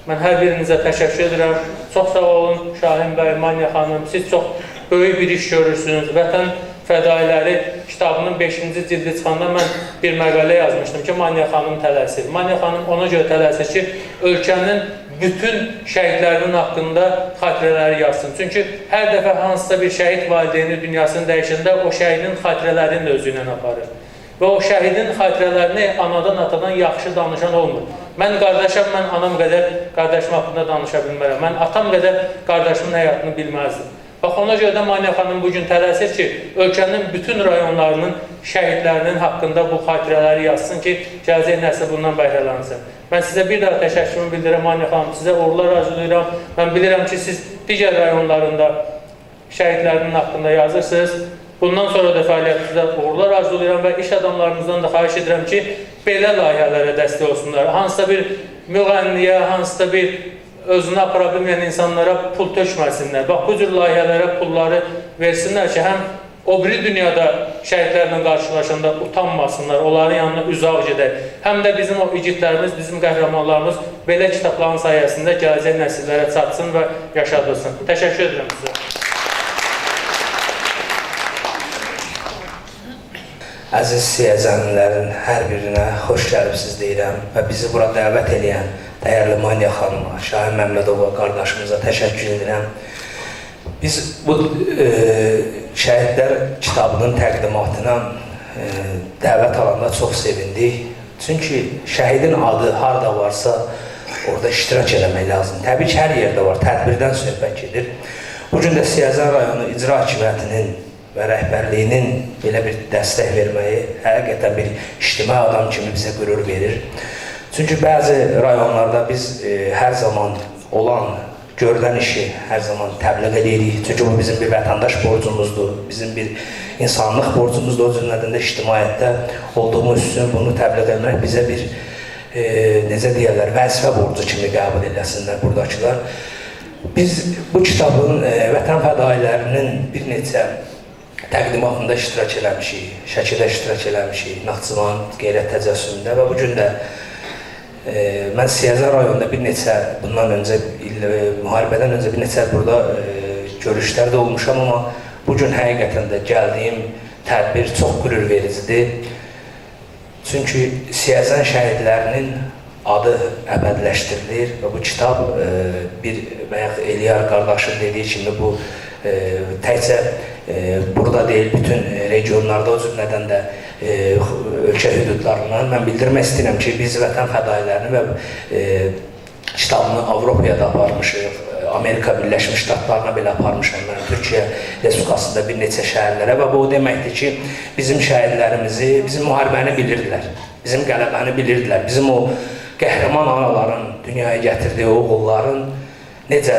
Mən hər birinizə təşəkkür edirəm. Çox sağ olun, Şahin bəy, Manya xanım. Siz çox böyük bir iş görürsünüz. Vətən Fədailəri kitabının 5-ci cildi çıxanda mən bir məqalə yazmışdım ki, Manya xanım tələsir. Manya xanım ona görə tələsir ki, ölkənin bütün şəhidlərinin haqqında xatirələri yazsın. Çünki hər dəfə hansısa bir şəhid valideyni dünyasını dəyişəndə o şəhidin xatirələrini də özü ilə aparır. Və o şəhidin xatirələrini anadan, atadan yaxşı danışan olmur. Mən qardaşam, mən anam qədər qardaşım haqqında danışa bilmərəm. Mən atam qədər qardaşımın həyatını bilməzdim. Bax, ona görə də Manya xanım bugün tələsir ki, ölkənin bütün rayonlarının şəhidlərinin haqqında bu xatirələri yazsın ki, gələcək nəsil bundan bəhrələnsın. Mən sizə bir daha təşəkkürümü bildirəm, Manya xanım, sizə uğurlar arzulayıram. Mən bilirəm ki, siz digər rayonlarında şəhidlərinin haqqında yazırsınız. Bundan sonra da fəaliyyətinizdə uğurlar arzulayıram və iş adamlarımızdan da xahiş edirəm ki, belə layihələrə dəstək olsunlar. Hansısa bir müğənniyə, hansısa bir özünü apara bilməyən insanlara pul tökməsinlər. Bax, bu cür layihələrə pulları versinlər ki, həm o biri dünyada şəhidlərlə qarşılaşanda utanmasınlar, onların yanına uzaq gedək. Həm də bizim o igidlərimiz, bizim qəhrəmanlarımız belə kitabların sayəsində gələcək nəsillərə çatsın və yaşadılsın. Təşəkkür edirəm sizə. Əziz siyazənlərin hər birinə xoş gəlibsiz deyirəm və bizi bura dəvət edən dəyərli Maniya xanıma, Şahin Məmmədova qardaşımıza təşəkkür edirəm. Biz bu şəhidlər kitabının təqdimatına dəvət alanda çox sevindik. Çünki şəhidin adı harada varsa orada iştirak eləmək lazım. Təbii ki, hər yerdə var, tədbirdən söhbət gedir. Bugün də Siyəzən rayonu icra hakimiyyətinin və rəhbərliyinin belə bir dəstək verməyi həqiqətən bir ictimai adam kimi bizə qürur verir. Çünki bəzi rayonlarda biz hər zaman olan, görülən işi hər zaman təbliğ edirik. Çünki bu bizim bir vətəndaş borcumuzdur, bizim bir insanlıq borcumuzdur. O cümlədən də ictimaiyyətdə olduğumuz üçün bunu təbliğ etmək bizə bir, necə deyərlər, vəzifə borcu kimi qəbul edəsinlər buradakılar. Biz bu kitabın vətən fədailərinin bir neçə təqdimatında iştirak eləmişik, Şəkidə iştirak eləmişik, Naxçıvan, Qeyrət Təcəssümündə və bugün də mən Siyəzən rayonunda bir neçə, bundan öncə, müharibədən öncə bir neçə burada görüşlərdə olmuşam, amma bugün həqiqətən də gəldiyim tədbir çox qürur vericidir. Çünki Siyəzən şəhidlərinin adı əbədiləşdirilir və bu kitab bir, bayaq Eliyar qardaşın dediyi kimi bu təkcə burada deyil, bütün regionlarda, o cümlədən də ölkə hüdudlarından mən bildirmək istəyirəm ki, biz vətən fədailərini və kitabını Avropaya da aparmışıq, Amerika Birləşmiş Ştatlarına belə aparmışam mən, Türkiyə Respublikasında bir neçə şəhərlərə və bu o deməkdir ki, bizim şəhidlərimizi, bizim müharibəni bilirdilər, bizim qələbəni bilirdilər, bizim o qəhrəman anaların dünyaya gətirdiyi oğulların necə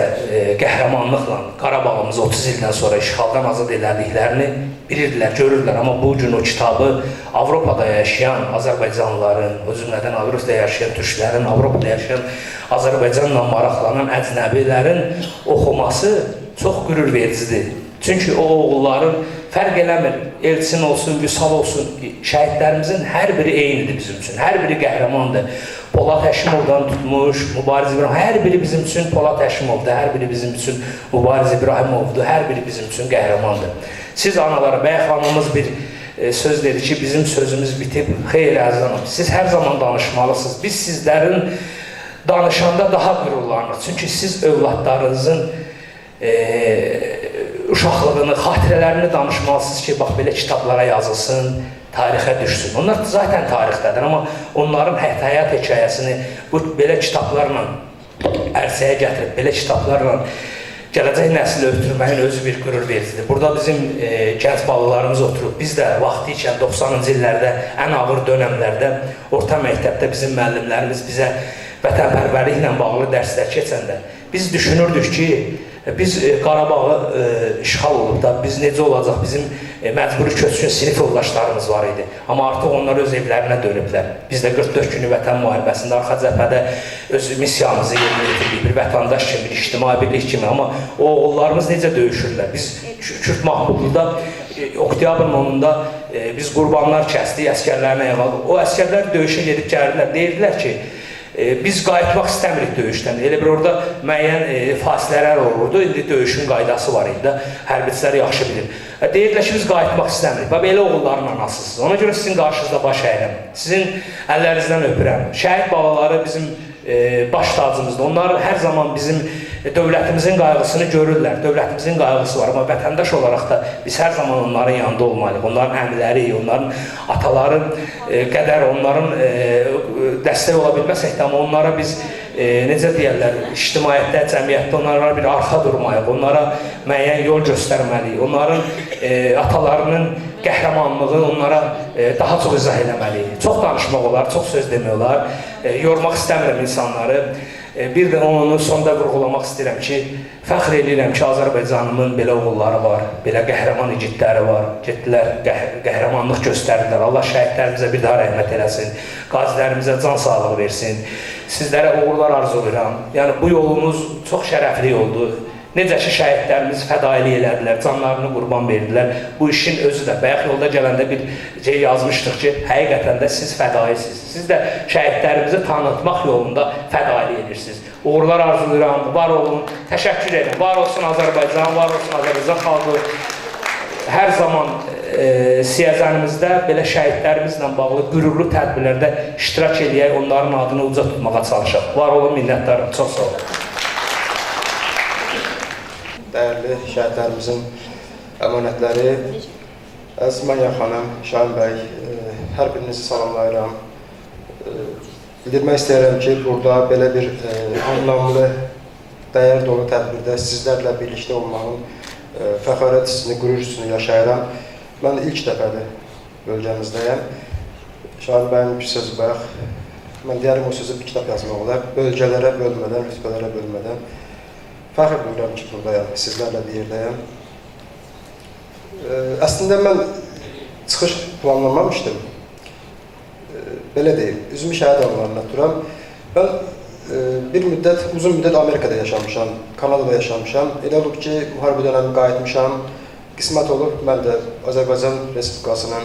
qəhrəmanlıqla Qarabağımızı 30 ildən sonra işğaldan azad elədiklərini bilirdilər, görürdülər. Amma bu gün o kitabı Avropada yaşayan Azərbaycanlıların, o cümlədən Avropada yaşayan türklərin, Avropada yaşayan Azərbaycanla maraqlanan əcnəbilərin oxuması çox qürur vericidir. Çünki o oğulların fərq eləmir, Elçin olsun, Vüsal olsun, şəhidlərimizin hər biri eynidir bizim üçün, hər biri qəhrəmandır. Polad Həşimovdan tutmuş, Mübariz İbrahim, hər biri bizim üçün Polad Həşimovdur, hər biri bizim üçün Mübariz İbrahimovdur, hər biri bizim üçün qəhrəmandır. Siz analara, bəy xanımız bir söz dedi ki, bizim sözümüz bitib, xeyr əzizanım, siz hər zaman danışmalısınız. Biz sizlərin danışanda daha qürurlanırıq. Çünki siz övladlarınızın uşaqlığını, xatirələrini danışmalısınız ki, bax belə kitablara yazılsın, tarixə düşsün. Onlar zaten tarixdədir, amma onların həyat hekayəsini bu belə kitablarla ərsəyə gətirib, belə kitablarla gələcək nəsli ötürməyin özü bir qürur vericidir. Burada bizim gənc balalarımız oturub, biz də vaxtı ikən 90-cı illərdə, ən ağır dönəmlərdə, orta məktəbdə bizim müəllimlərimiz bizə vətənpərvərliklə bağlı dərslər keçəndə biz düşünürdük ki, biz Qarabağı işğal olub da, biz necə olacaq, bizim məcburi köçkün sinif yoldaşlarımız var idi. Amma artıq onlar öz evlərinə dönüblər. Biz də 44 günü vətən müharibəsində arxa cəbhədə öz missiyamızı yerinə yetirdik, bir vətəndaş kimi, bir ictimai birlik kimi. Amma o oğullarımız necə döyüşürlər? Biz Kürt Mahmudluda, oktyabrın 10-da biz qurbanlar kəsdik, əskərlərinə yığaldıq. O əskərlər döyüşə gedib gəldilər, deyirdilər ki, biz qayıtmaq istəmirik döyüşdən. Elə bir orada müəyyən fasilələr olurdu. İndi döyüşün qaydası var idi. Hərbiçilər yaxşı bilir. Deyirlər ki, biz qayıtmaq istəmirik. Belə oğulların anasısınız. Ona görə sizin qarşınızda baş əyirəm. Sizin əllərinizdən öpürəm. Şəhid balaları bizim baş tacımızdır. Onlar hər zaman bizim dövlətimizin qayğısını görürlər. Dövlətimizin qayğısı var. Amma vətəndaş olaraq da biz hər zaman onların yanında olmalıyıq. Onların əmiləri, onların ataları qədər onların dəstək ola bilməsək də, amma onlara biz necə deyərlər, ictimaiyyətdə, cəmiyyətdə onlara bir arxa durmalıyıq. Onlara müəyyən yol göstərməliyik. Onların atalarının qəhrəmanlığı onlara daha çox izah eləməliyik. Çox danışmaq olar, çox söz demək olar. Yormaq istəmirəm insanları. Bir də onu sonda vurğulamaq istəyirəm ki, fəxr edirəm ki, Azərbaycanımın belə oğulları var, belə qəhrəman igidləri var, getdilər, qəhrəmanlıq göstərirlər. Allah şəhidlərimizə bir daha rəhmət eləsin, qazilərimizə can sağlığı versin. Sizlərə uğurlar arzulayıram. Yəni, bu yolumuz çox şərəfli yoldur. Necə ki, şəhidlərimiz fədailik elədilər, canlarını qurban verdilər. Bu işin özü də, bayaq yolda gələndə bir şey yazmışdıq ki, həqiqətən də siz fədaisiniz. Siz də şəhidlərimizi tanıtmaq yolunda fədailik edirsiniz. Uğurlar arzulayıram, var olun, təşəkkür edin. Var olsun Azərbaycan, var olsun Azərbaycan xalqı. Hər zaman siyasətimizdə belə şəhidlərimizlə bağlı qürurlu tədbirlərdə iştirak edək, onların adını uca tutmağa çalışaq. Var olun, minnətdarım. Çox sağ olun. Dəyərli şəhidlərimizin əmanətləri, əziz Manya xanım, Şahin bəy, hər birinizi salamlayıram. Bildirmək istəyirəm ki, burada belə bir anlamlı, dəyər dolu tədbirdə sizlərlə birlikdə olmağın fəxarət hissini, qürur hissini yaşayıram. Mən ilk dəfədir bölgəmizdəyəm. Şahin bəyin bir sözü bax, mən deyərim o sözü bir kitab yazmaq olar. Bölgələrə bölmədən, rütbələrə bölmədən fəxr duyuram ki, buradayam, sizlərlə bir yerdəyəm. Əslində mən çıxış planlamamışdım. Belə deyim, üzümü şəhid anlarına tuturam. Mən bir müddət, uzun müddət Amerikada yaşamışam, Kanadada yaşamışam. Elə olub ki, müharibə dönəmi qayıtmışam. Qismət olub, mən də Azərbaycan Respublikasının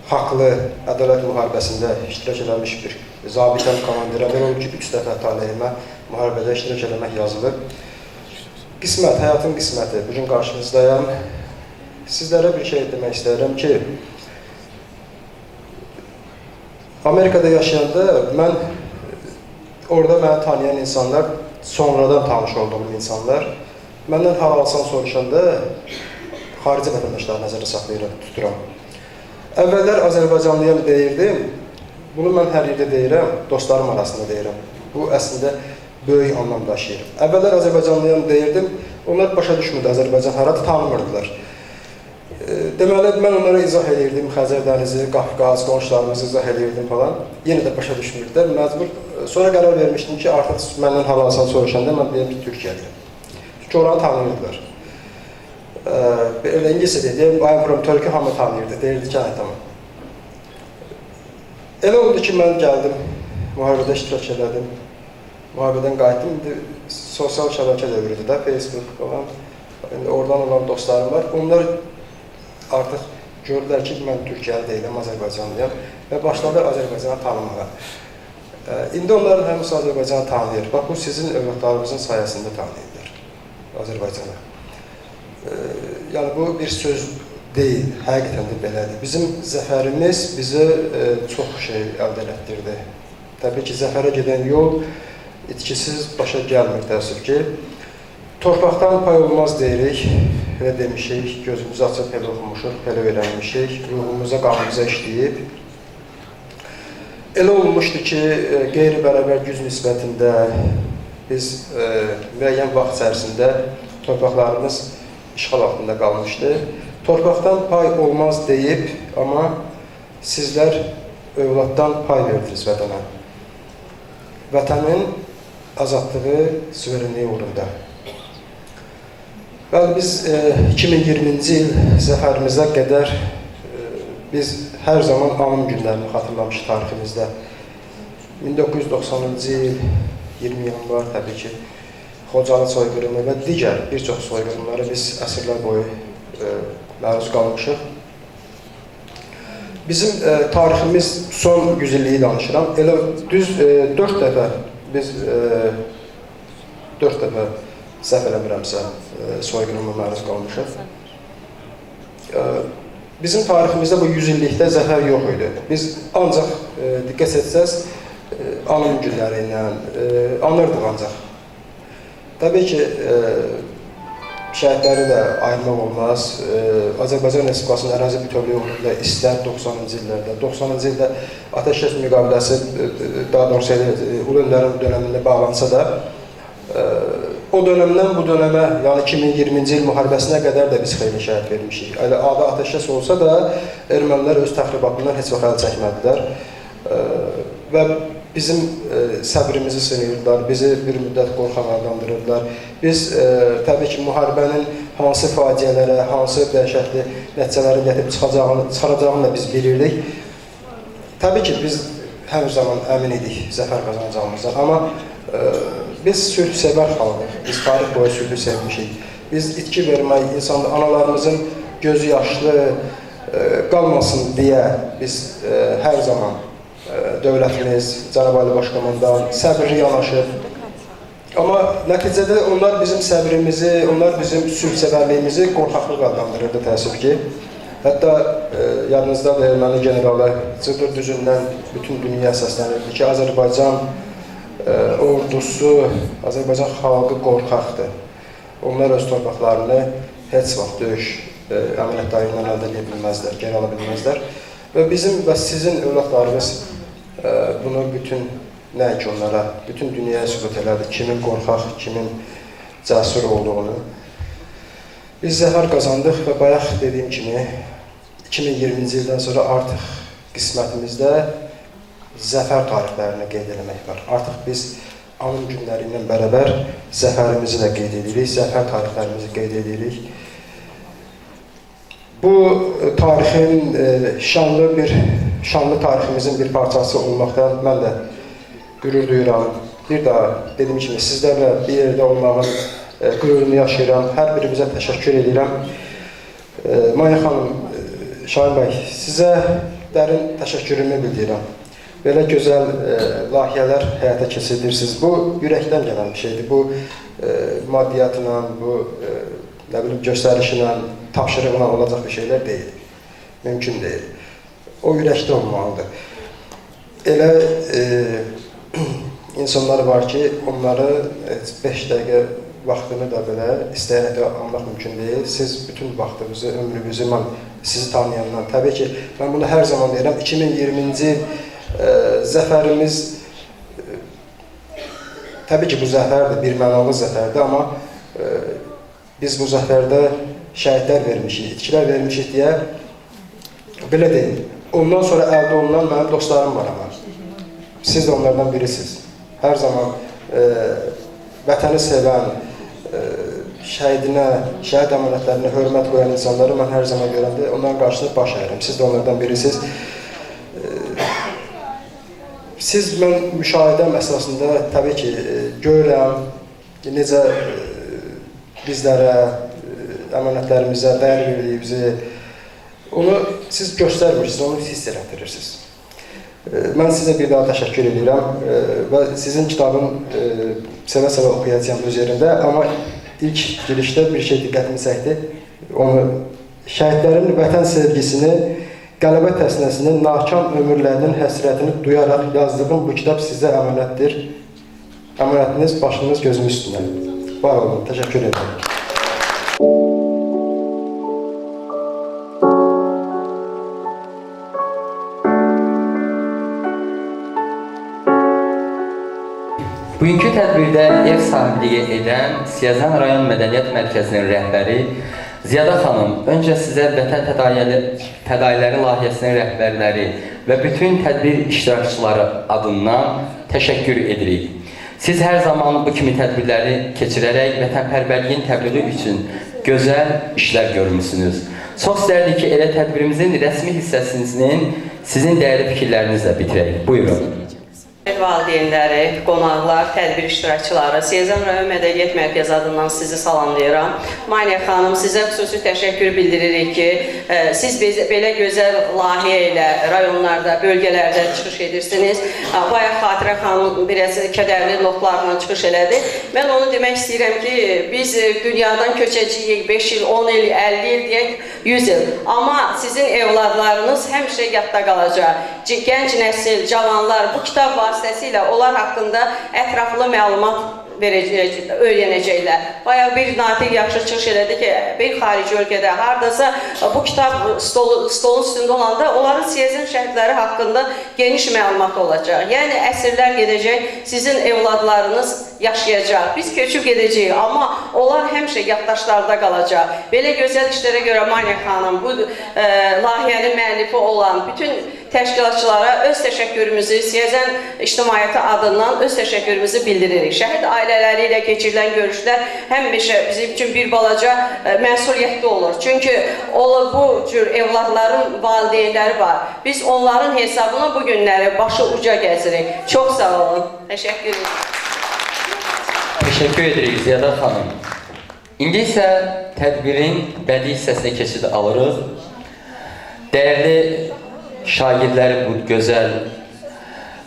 haqlı ədalət müharibəsində iştirak eləmiş bir zabitəm, komandirəm. Elə olub ki, 3 dəfə taleyimə müharibədə iştirak eləmək yazılıb. Qismət, həyatın qisməti. Bugün qarşınızdayam. Sizlərə bir şey demək istəyirəm ki, Amerikada yaşayanda mən, orada məni tanıyan insanlar, sonradan tanış olduğum insanlar, məndən hal alsan soruşanda xarici vətəndaşları nəzərə saxlayıram, tuturam. Əvvəllər Azərbaycanlıyam deyirdim, bunu mən hər yerdə deyirəm, dostlarım arasında deyirəm. Bu əslində böyük anlam daşıyır. Əvvəllər Azərbaycanlıyam deyirdim, onlar başa düşmürdü Azərbaycan haradır, tanımırdılar. Deməli, mən onlara izah edirdim, Xəzər dənizi, Qafqaz, qonşularımızı izah edirdim falan. Yenə də başa düşmürdülər, məcbur. Sonra qərar vermişdim ki, artıq məndən hal alsan soruşanda mən deyim ki, Türkiyədəyim. Çünki oranı tanıyırdılar. Elə İngilizcə deyim, I am from Turkey, hamı tanıyırdı, deyirdi ki, tamam. Elə oldu ki, mən gəldim, müharibədə iştirak elədim. Müharibədən qayıtdım, indi sosial şəbəkə dövrüdür də, Facebook falan. Oradan olan dostlarım var. Onlar artıq gördülər ki, mən Türkiyəli deyiləm, Azərbaycanlıyam və başladılar Azərbaycanı tanımağa. İndi onların həmisi Azərbaycanı tanıyır. Bax, bu sizin övladlarımızın sayəsində tanıyırlar Azərbaycanı. Yəni, bu bir söz deyil, həqiqətən də belədir. Bizim zəfərimiz bizə çox şey əldə elətdirdi. Təbii ki, zəfərə gedən yol itkisiz başa gəlmir, təəssüf ki. Torpaqdan pay olmaz deyirik, elə demişik, gözümüzü açıb elə oxumuşuq, elə öyrənmişik, ruhumuza, qanımıza işləyib. Elə olmuşdu ki, qeyri-bərabər güc nisbətində biz müəyyən vaxt içərisində torpaqlarımız işğal altında qalmışdı. Torpaqdan pay olmaz deyib, amma sizlər övladdan pay verdiniz vətənə. Vətənin azadlığı, suverenliyi uğrunda. Bəli, biz 2020-ci il zəfərimizə qədər biz hər zaman anım günlərini xatırlamışıq tariximizdə. 1990-cı il 20 yanvar təbii ki, Xocalı soyqırımı və digər bir çox soyqırımları biz əsrlər boyu məruz qalmışıq. Bizim tariximiz son 100 illiyi danışıram. Elə düz 4 dəfə biz 4 dəfə səhv eləmirəmsə soyqırımı məruz qalmışıq. Bizim tariximizdə bu 100 illikdə zəfər yox idi. Biz ancaq diqqət etsəz anım günləri ilə anırdıq ancaq. Təbii ki, şəhidləri də ayırmaq olmaz. Azərbaycan Respublikasının ərazi bütövlüyü uğrunda istər 90-cı illərdə, 90-cı ildə Ateşkəs müqaviləsi, daha doğrusu Ulu Öndərin dönəmində bağlansa da, o dönəmdən bu dönəmə, yəni 2020-ci il müharibəsinə qədər də biz xeyli şəhid vermişik. Elə adı Ateşkəs olsa da, ermənilər öz təxribatından heç vaxt əl çəkmədilər və bizim səbrimizi sınayırdılar, bizi bir müddət qorxaq adlandırırdılar. Biz təbii ki, müharibənin hansı faciələrə, hansı dəhşətli nəticələrin gətirib çıxaracağını da biz bilirdik. Təbii ki, biz hər zaman əmin idik zəfər qazanacağımızdan, amma biz sülh-sevər xalqıq, biz tarix boyu sülhü sevmişik. Biz itki vermək, analarımızın gözü yaşlı qalmasın deyə biz hər zaman dövlətimiz, Cənab Ali Başkomandan səbirli yanaşıb, Amma nəticədə onlar bizim səbrimizi, onlar bizim sülhsevərliyimizi qorxaqlıq adlandırırdı təəssüf ki. Hətta yadınızdadır, erməni generalı Cıdır düzündən bütün dünya səslənirdi ki, Azərbaycan ordusu, Azərbaycan xalqı qorxaqdır. Onlar öz torpaqlarını heç vaxt döyüş əməliyyatlarından əldə edə bilməzlər, geri ala bilməzlər. Və bizim və sizin övladlarımız bunu bütün nəinki onlara, bütün dünyaya sübut elədi, kimin qorxaq, kimin cəsur olduğunu. Biz zəfər qazandıq və bayaq dediyim kimi 2020-ci ildən sonra artıq qismətimizdə zəfər tarixlərini qeyd eləmək var. Artıq biz anım günləri ilə bərabər zəfərimizi də qeyd edirik, zəfər tarixlərimizi qeyd edirik. Bu tarixin, şanlı tariximizin bir parçası olmaqdan mən də qürur duyuram. Bir daha dediyim kimi sizlərlə bir yerdə olmağın qürurunu yaşayıram. Hər birimizə təşəkkür edirəm. Maya xanım, Şahin bəy, sizə dərin təşəkkürümü bildirirəm. Belə gözəl layihələr həyata keçirirsiniz. Bu ürəkdən gələn bir şeydir. Bu maddiyyatla, bu göstərişlə, tapşırıqla olacaq bir şeylər deyil. Mümkün deyil. O ürəkdə olmalıdır. Elə insanlar var ki, onları 5 dəqiqə vaxtını da belə istəyərək də almaq mümkün deyil. Siz bütün vaxtınızı, ömrünüzü, mən sizi tanıyandan, təbii ki, mən bunu hər zaman deyirəm, 2020-ci zəfərimiz, təbii ki, bu zəfərdir, bir mənalı zəfərdir, amma biz bu zəfərdə şəhidlər vermişik, itkilər vermişik deyə, belə deyil, ondan sonra əldə olunan mənim dostlarım var ama, siz də onlardan birisiniz. Hər zaman vətəni sevən, şəhidinə, şəhid əmanətlərinə hörmət qoyan insanları mən hər zaman görəndə onların qarşısında baş əyirəm. Siz də onlardan birisiniz. Siz mən müşahidəm əsasında təbii ki, görürəm necə bizlərə, əmanətlərimizə dəyər verdiyimizi, onu siz göstərmirsiniz, onu hiss elətdirirsiniz. Mən sizə bir daha təşəkkür edirəm və sizin kitabın sevə-sevə oxuyacağım öz yerində, amma ilk girişdə bir şey diqqətimi çəkdi. Onu şəhidlərin vətən sevgisini, qələbə təsnəsinin, nakam ömürlərinin həsrətini duyaraq yazdığım bu kitab sizə əmanətdir. Əmanətiniz başınız gözünüz üstündə. Var olun, təşəkkür edirəm. Bugünkü tədbirdə ev sahibliyi edən Siyəzən Rayon Mədəniyyət Mərkəzinin rəhbəri Ziyada xanım, öncə sizə Vətən Fədailəri layihəsinin rəhbərləri və bütün tədbir iştirakçıları adından təşəkkür edirik. Siz hər zaman bu kimi tədbirləri keçirərək vətənpərvərliyin təbliği üçün gözəl işlər görmüşsünüz. Çox istərdik ki, elə tədbirimizin rəsmi hissəsinin sizin dəyərli fikirlərinizlə bitirək. Buyurun. Valideynləri, qonaqlar, tədbir iştirakçıları, Siyəzən Rayon Mədəniyyət Mərkəzi adından sizi salamlayıram. Mayniyə xanım, sizə xüsusi təşəkkür bildiririk ki, siz belə gözəl layihə ilə rayonlarda, bölgələrdə çıxış edirsiniz. Bayaq Xatirə xanım biraz kədərli notlarla çıxış elədi. Mən onu demək istəyirəm ki, biz dünyadan köçəcəyik 5 il, 10 il, 50 il deyək, 100 il. Amma sizin evladlarınız həmişə yadda qalacaq. Gənc nəsil, cavanlar bu kitab vasitəsilə onlar haqqında ətraflı məlumat öyrənəcəklər. Bayaq bir natiq yaxşı çıxış elədi ki, bir xarici ölkədə hardasa bu kitab stolun üstündə olanda onların Siyəzən şəhidləri haqqında geniş məlumat olacaq. Yəni əsrlər gedəcək, sizin evladlarınız yaşayacaq. Biz köçüb gedəcəyik, amma onlar həmişə yaddaşlarda qalacaq. Belə gözəl işlərə görə Mayniyə xanım, bu layihənin müəllifi olan bütün təşkilatçılara öz təşəkkürümüzü, Siyəzən İctimaiyyəti adından öz təşəkkürümüzü bildiririk. Şəhid ailələri ilə keçirilən görüşlər həmişə bizim üçün bir balaca məsuliyyətli olur. Çünki bu cür evladların valideynləri var. Biz onların hesabına bu günləri başı uca gəzirik. Çox sağ olun. Təşəkkür ederim. Təşəkkür edirik Ziyada xanım. İndi isə tədbirin bədii hissəsinə keçid alırıq. Dəyərli şagirdləri bu gözəl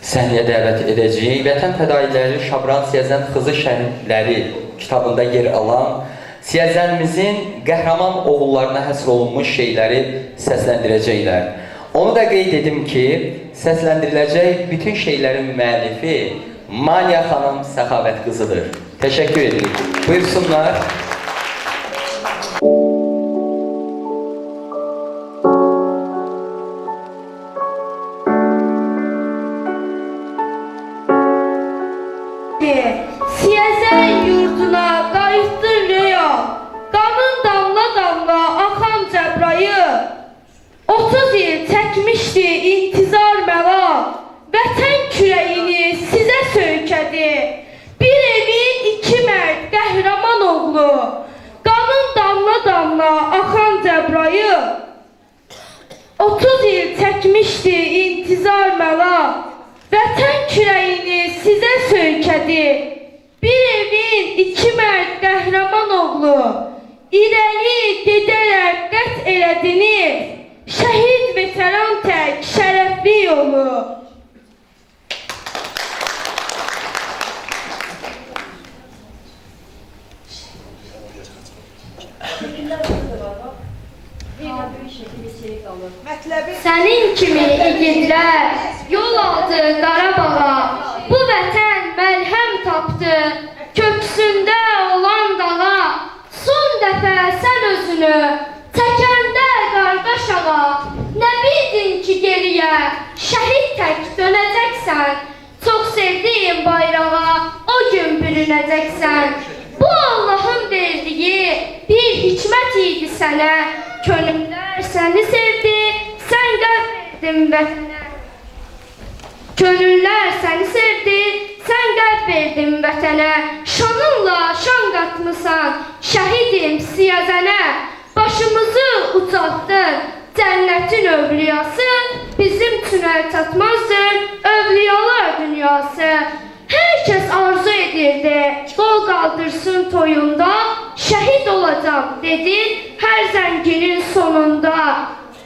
səhnəyə dəvət edəcəyik. Vətən fədailəri Şabran Siyəzən Xızı Şəhidləri kitabında yer alan Siyəzənimizin qəhrəman oğullarına həsr olunmuş şeyləri səsləndirəcəklər. Onu da qeyd edim ki, səsləndiriləcək bütün şeylərin müəllifi Mania xanım Səxavət qızıdır. Təşəkkür edirik. Buyursunlar. Siyəzən yurduna qayıtdır Röya, qanın damla damla axan Cəbrayıl. 30 il çəkmişdi intizar məla, vətən kürəyini sizə söykədi. Bir evin iki mərd qəhrəman oğlu, qanın damla damla axan Cəbrayıl. 30 il çəkmişdi intizar məla, vətən kürəyini sizə söykədi. Bir evin iki mərd qəhrəman oğlu, irəli gedərək qət elədiniz, şəhid veteran tək şərəfli yolu. Sənin kimi igidlər yol aldı Qarabağa, bu vətən məlhəm tapdı köksündə olan dağa. Son dəfə sən özünü çəkəndə qardaş ağa, nə bildin ki geriyə şəhid tək dönəcəksən, çox sevdiğin bayrağa o gün bürünəcəksən. Bu Allah'ın verdiyi bir hikmət idi sənə, könüller səni sevdi, sən qəlb verdin vətənə. Könüller səni sevdi, sən qəlb verdin vətənə. Şanınla şan qatmısan, şəhidim Siyəzənə. Başımızı uçaltdın, cənnətin övliyası, bizim üçün əl çatmazdır övliyalar dünyası. Hər kəs arzu edirdi, qol qaldırsın toyunda, şəhid olacam dedin hər zənginin sonunda.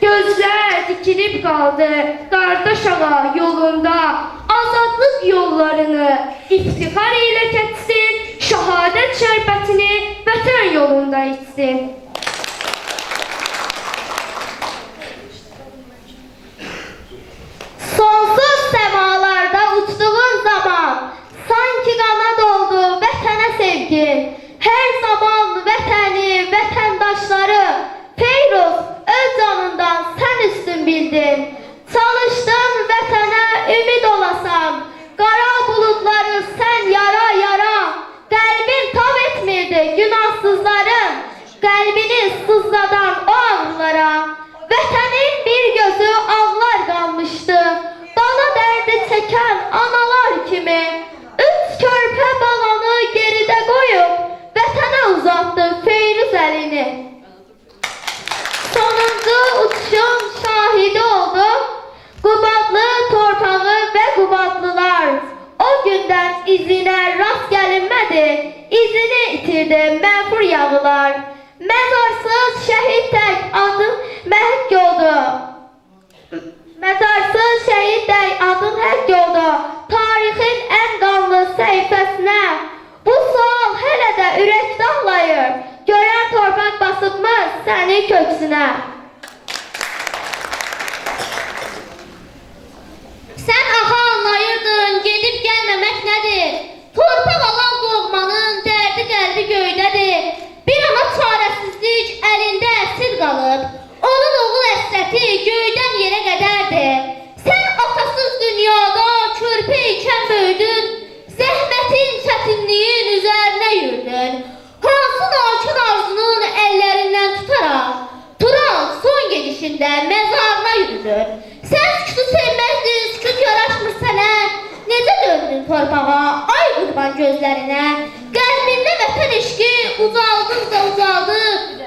Gözlər dikilib qaldı qardaş ağa yolunda, azadlıq yollarını iftixar ilə keçsin, şəhadət şərbətini vətən yolunda içsin. Sonsuz semalarda uçtuğun zaman, sanki qanad oldu vətənə sevgin. Hər zaman vətəni, vətəndaşları, Feyruz öz canından sən üstün bildin. Çalışdın vətənə ümid olasan, qara buludları sən yara yara. Qəlbin tab etmirdi günahsızların, qəlbini sızladan o ağrılara. Vətənin bir gözü ağlar qalmışdı, dana dərdi çəkən analar kimi. Üç körpə balanı geridə qoyub, vətənə uzatdı Feyruz əlini. Sonuncu uçuşun şahidi oldu Qubadlı torpağı və Qubadlılar. O gündən izinə rast gəlinmədi, izini itirdi mənfur yağılar. Məzarsız şəhid tək adın məhk oldu. Məzarsız şəhid tək adın həkk oldu tarixin ən qanlı səhifəsinə. Bu sual hələ də ürək dağlayır, görən torpaq basıbmız səni köksünə. Sən ağa anlayırdın, gedib gəlməmək nədir? Torpaq alan doğmanın dərdi qəlbi göydədir. Bir ana çarəsizlik əlində əsir qalıb, onun oğul əsrəti göydən yerə qədərdir. Sən atasız dünyada körpə ikən böyüdün, zəhmətin, çətinliyin üzərinə yürüdün. Hansı nakın arzunun əllərindən tutaraq, Tural son gedişində məzarına yürüdün. Sən sükutu sevməzdin, sükut yaraşmır sənə. Necə döndün torpağa, ay qurban gözlərinə. Qəlbində vətən eşqi ucaldıqca ucaldı,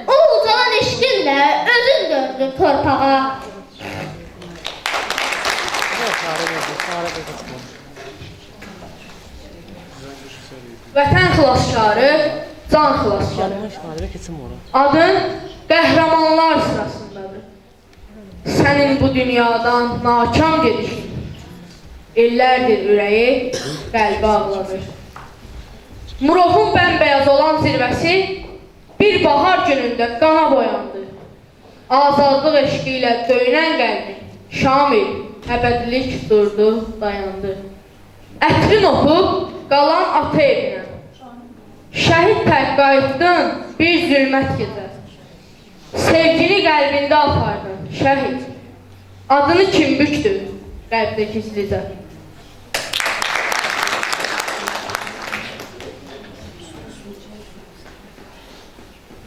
o ucalan eşqinlə özün döndün torpağa. Vətən xilaskarı, can xilaskarı. Adın qəhrəmanlar sırasındadır. Sənin bu dünyadan nakam gedişin illərdir ürəyi, qəlbi ağladır. Murovun bəmbəyaz olan zirvəsi bir bahar günündə qana boyandı. Azadlıq eşqi ilə döyünən qəlbi Şamil, əbədilik durdu, dayandı. Ətrin oxub qalan ata evinə. Şəhid tək qayıtdın bir zülmət gecə. Sevgini qəlbində apardın, şəhid. Adını kim büktü qəlbdə gizlicə?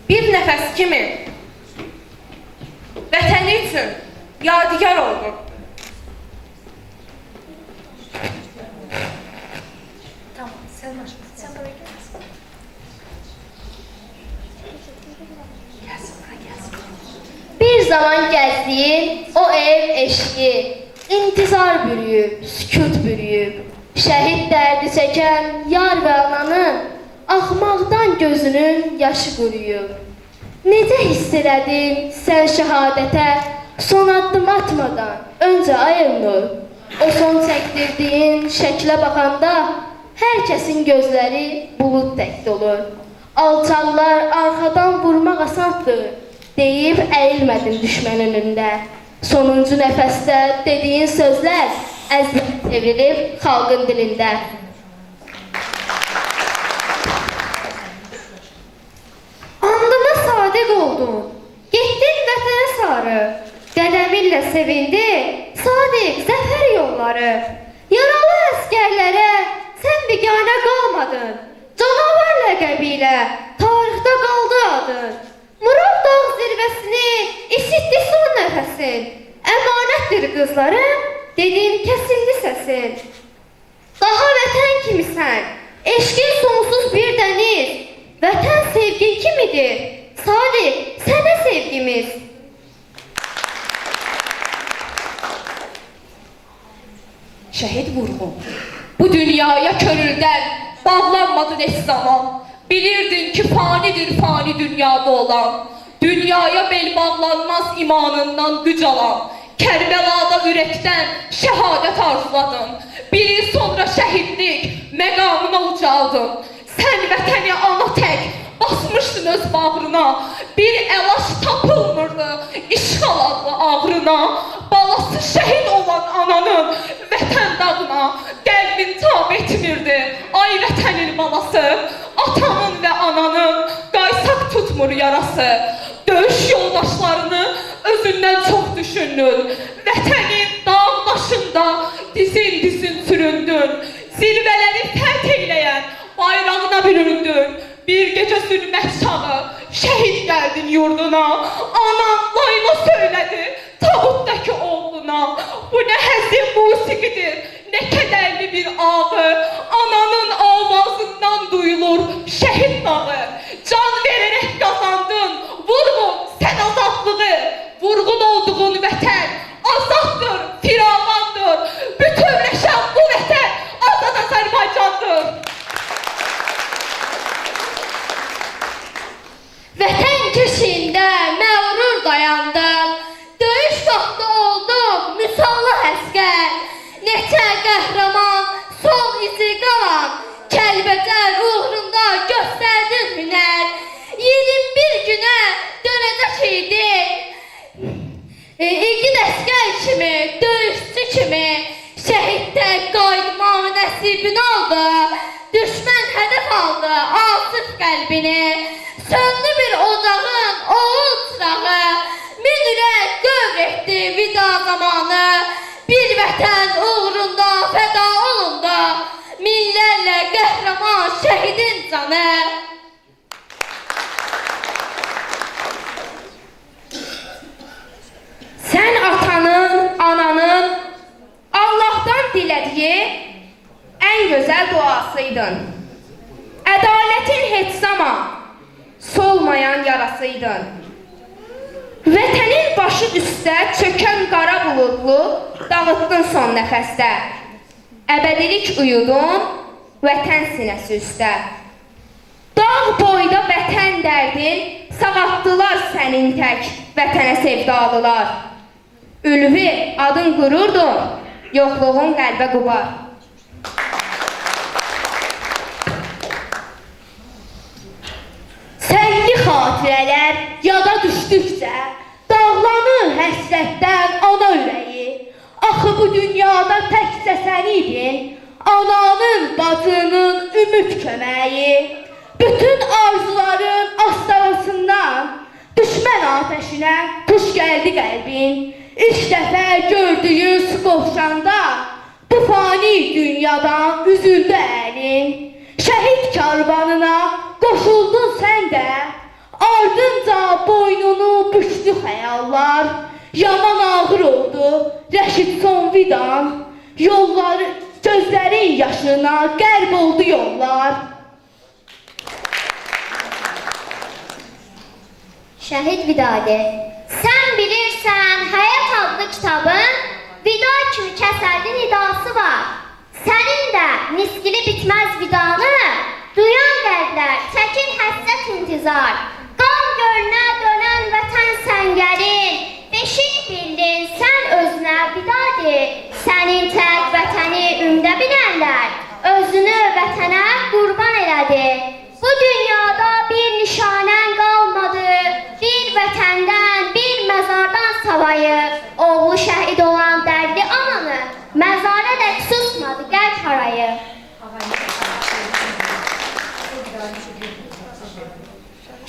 Bir nəfəs kimi vətəni üçün yadigar oldum. Tamam, sen buraya gelsin. Bir zaman gəzdiyin o ev eşki, intizar bürüyüb, sükut bürüyüb, şəhid dərdi çəkən yar və ananın axmaqdan gözünün yaşı quruyub. Necə hiss elədin sən şəhadətə, son addım atmadan öncə ayılmır. O son çəkdirdiyin şəklə baxanda hər kəsin gözləri bulud tək dolur. Alçaqlar arxadan vurmaq asandır deyib əyilmədin düşmən önündə. Sonuncu nəfəsdə dediyin sözlər əzmət çevrilib xalqın dilində. Andına sadiq oldun, getdin vətənə sarı, qədəminlə sevindi, sadiq zəfər yolları. Yaralı əskərlərə sən biganə qalmadın, canavar ləqəbi ilə tarixdə qaldı adın. Murad dağ zirvəsini isitdi son nəfəsin, əmanətdir qızlarım, dedin kəsildi səsin. Daha vətən kimisən, eşqin sonsuz bir dəniz, vətən sevgin kimidir, Sadiq, sənə sevgimiz. Şəhid Vurğun, bu dünyaya körüldən bağlanmadın heç zaman. Bilirdin ki fanidir fani dünyada olan, dünyaya bel bağlanmaz imanından qıcalan. Kərbəlada ürəkdən şəhadət arzuladın, bir il sonra şəhidlik məqamına ucaldın. Sən vətəni ana tək basmışdın öz bağrına, bir əlaş tapılmırdı işğal adlı ağrına. Balası şəhid olan ananın vətən dağına qəlbin tab etmirdi, ay vətənin balası. Atanın və ananın qaysaq tutmur yarası. Döyüş yoldaşlarını özündən çox düşündün, vətənin dağ başında dizin süründün. Zirvələri fəth eyləyən bayrağına büründün. Bir gecə zülmət çağı şəhid gəldin yurduna. Anan layla söylədi tabutdakı oğluna. Bu nə həzin musiqidir, nə kədərli bir ağı. Ananın avazından duyulur şəhid dağı. Can verərək qazandın Vurğun sən azadlığı. Vurğun olduğun vətən azaddır, firavandır. Bütövləşən bu vətən azad Azərbaycandır. Vətən keşiyində məğrur dayandım, döyüş vaxtı oldum müsallah əskər. Neçə qəhrəman sol izi qalan, Kəlbəcər uğrunda göstərdin hünər. 21 günə dönəcək idik, İgid əskər kimi, döyüşçü kimi, şəhiddə qayıtmaq nəsibin oldu. Düşmən hədəf aldı asif qəlbini, söndü bir ocağın oğul çırağı. Min ürək qövr etdi vida zamanı, bir vətən uğrunda fəda olundu, minlərlə qəhrəman şəhidin canı. Sən atanın, ananın Allahdan dilədiyi ən gözəl duasıydın. Ədalətin heç zaman solmayan yarasıydın. Vətənin başı üstə çökən qara buludlu dağıtdın son nəfəsdə. Əbədilik uyudun vətən sinəsi üstə. Dağ boyda vətən dərdin sağaltdılar sənin tək vətənə sevdalılar. Ülvi adın qürurdur, yoxluğun qəlbə qubar. Sənli xatirələr yada düşdükcə dağlanır həsrətdən ana ürəyi. Axı bu dünyada təkcə sən idin, ananın, bacının ümid köməyi. Bütün arzuların astarasından düşmən ateşinə tuş gəldi qəlbin. İlk dəfə gördüyün su qovşanda bu fani dünyadan üzüldü əlin. Şəhid karvanına qoşuldun sən də, ardınca boynunu bükdü xəyallar. Yaman ağır oldu Rəşid son vidan, yolları, gözlərin yaşına qərb oldu yollar. Şəhid Vidadi. Sən bilirsən, Həyat adlı kitabın vida kimi kəsərli nidası var. Sənin də miskili bitməz vidanı, duyan qəlblər çəkir həssət intizar. Qan gölünə dönən vətən səngərin, beşik bildin sən özünə Vidadi. Sənin tək vətəni ümdə bilənlər, özünü vətənə qurban elədi. Bu dünyada bir nişanən qalmadı, bir vətəndən, bir məzardan savayı. Oğlu şəhid olan dərdli ananı, məzara dək susmadı qəlb harayı.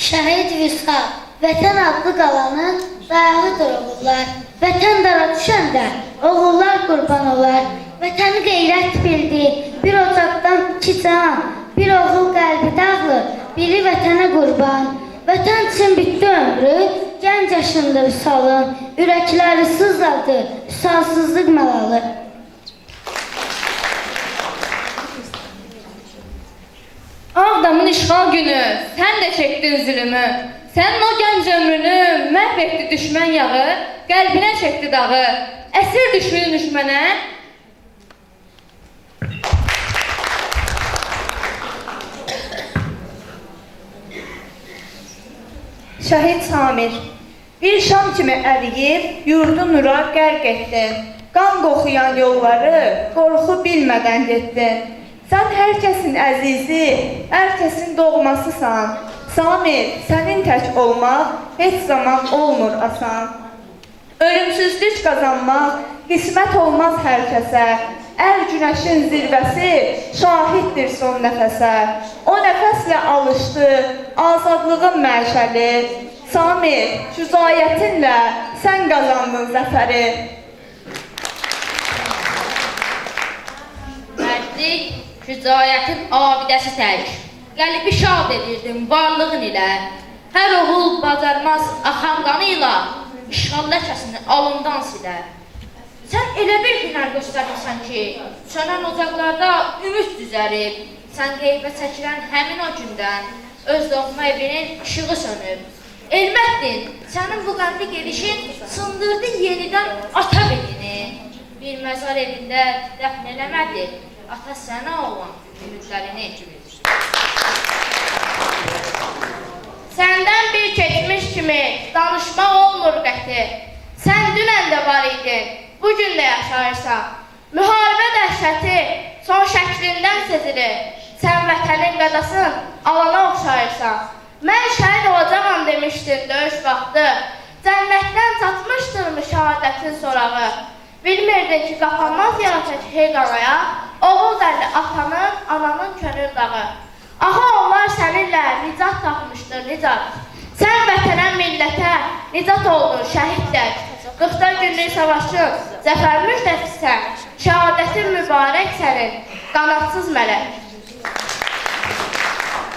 Şəhid Vüsal, vətən adlı qalanın dayağıdır oğullar. Vətən dara düşəndə oğullar qurban olar. Vətəni qeyrət bildi, bir ocaqdan iki can, bir oğul qəlbi dağlı, biri vətənə qurban. Vətən üçün bitdi ömrü, gənc yaşında Vüsalın, ürəkləri sızladı, Vüsalsızlıq məlalı. Ağdamın işğal günü, sən də çəkdin zülümü. Sənin o gənc ömrünü məhv etdi düşmən yağı, qəlbinə çəkdi dağı. Əsir düşdüyün düşmənə. Şəhid Samir, bir şam kimi əriyib, yurdu nura qərq etdin. Qan qoxuyan yolları qorxu bilmədən getdin. Sən hər kəsin əzizi, hər kəsin doğmasısan. Samir, sənin tək olmaq heç zaman olmur asan. Ölümsüzlük qazanmaq qismət olmaz hər kəsə. Ər günəşin zirvəsi şahiddir son nəfəsə. O nəfəslə alışdı azadlığın məşəli. Samir, şüzayətinlə sən qazandın zəfəri. Mərdlik, şüzayətin abidəsi tək. Qəlbi şad edirdin varlığın ilə. Hər oğul bacarmaz axan qanı ilə işğal ləkəsini alından silər. Sən elə bir hünər göstərirsən ki, sönən ocaqlarda ümid düzərib. Sən qeybə çəkilən həmin o gündən öz doğma evinin işığı sönüb. Elmətdin, sənin bu qəmli gedişin sındırdı yenidən ata belini. Bir məzar evində dəfn eləmədi, ata sənə olan ümidlərini. Səndən bir keçmiş kimi danışmaq olmur qəti. Sən dünən də var idin, bugün də yaşayırsan. Müharibə dəhşəti son şəklindən sezilir. Sən vətənin qədasın, alana oxşayırsan. Mən şəhid olacağam demişdin döyüş vaxtı. Cənnətdən çatmışdır müşahadətin sorağı. Bilmirdin ki, qapanmaz yaratacaq heyqanaya, oğul dərli atanın, ananın könül dağı. Aha, onlar səninlə nicat tapmışdır, nicat. Sən vətənə, millətə nicat oldun, şəhidlər. 44 günlük savaşın, zəfər müjdəçisən, şəhadətin mübarək sənin, qanadsız mələk.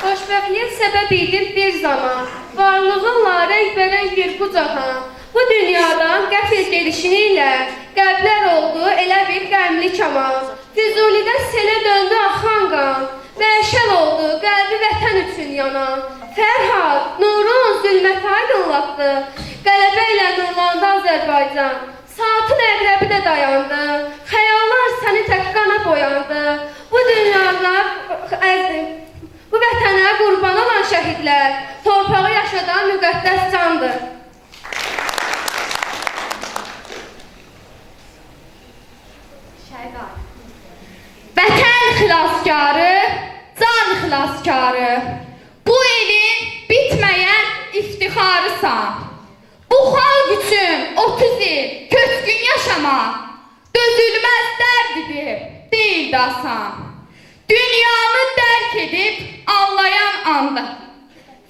Xoşbəxtliyə səbəb idin bir zaman, varlığınla rəng-bərəng bir bu cahan. Bu dünyadan qəfil gedişini ilə qəlblər oldu elə bir qəmli kamal. Füzulidə selə döndü axan qan, məşəl oldu qəlbi vətən üçün yanan. Fərhad, nurun zülmət aydınlatdı, qələbə ilə nurlandı Azərbaycan. Saatın əqrəbi də dayandı, xəyallar səni tək qana boyandı. Bu dünyada bu vətənə qurban olan şəhidlər, torpağı yaşadan müqəddəs candır. Vətən xilaskarı, can xilaskarı, bu ilin bitməyən iftixarısan. Bu xalq üçün 30 il köçkün yaşamaq dözülməz dərdidir, deyil dasan. Dünyanı dərk edib anlayan anda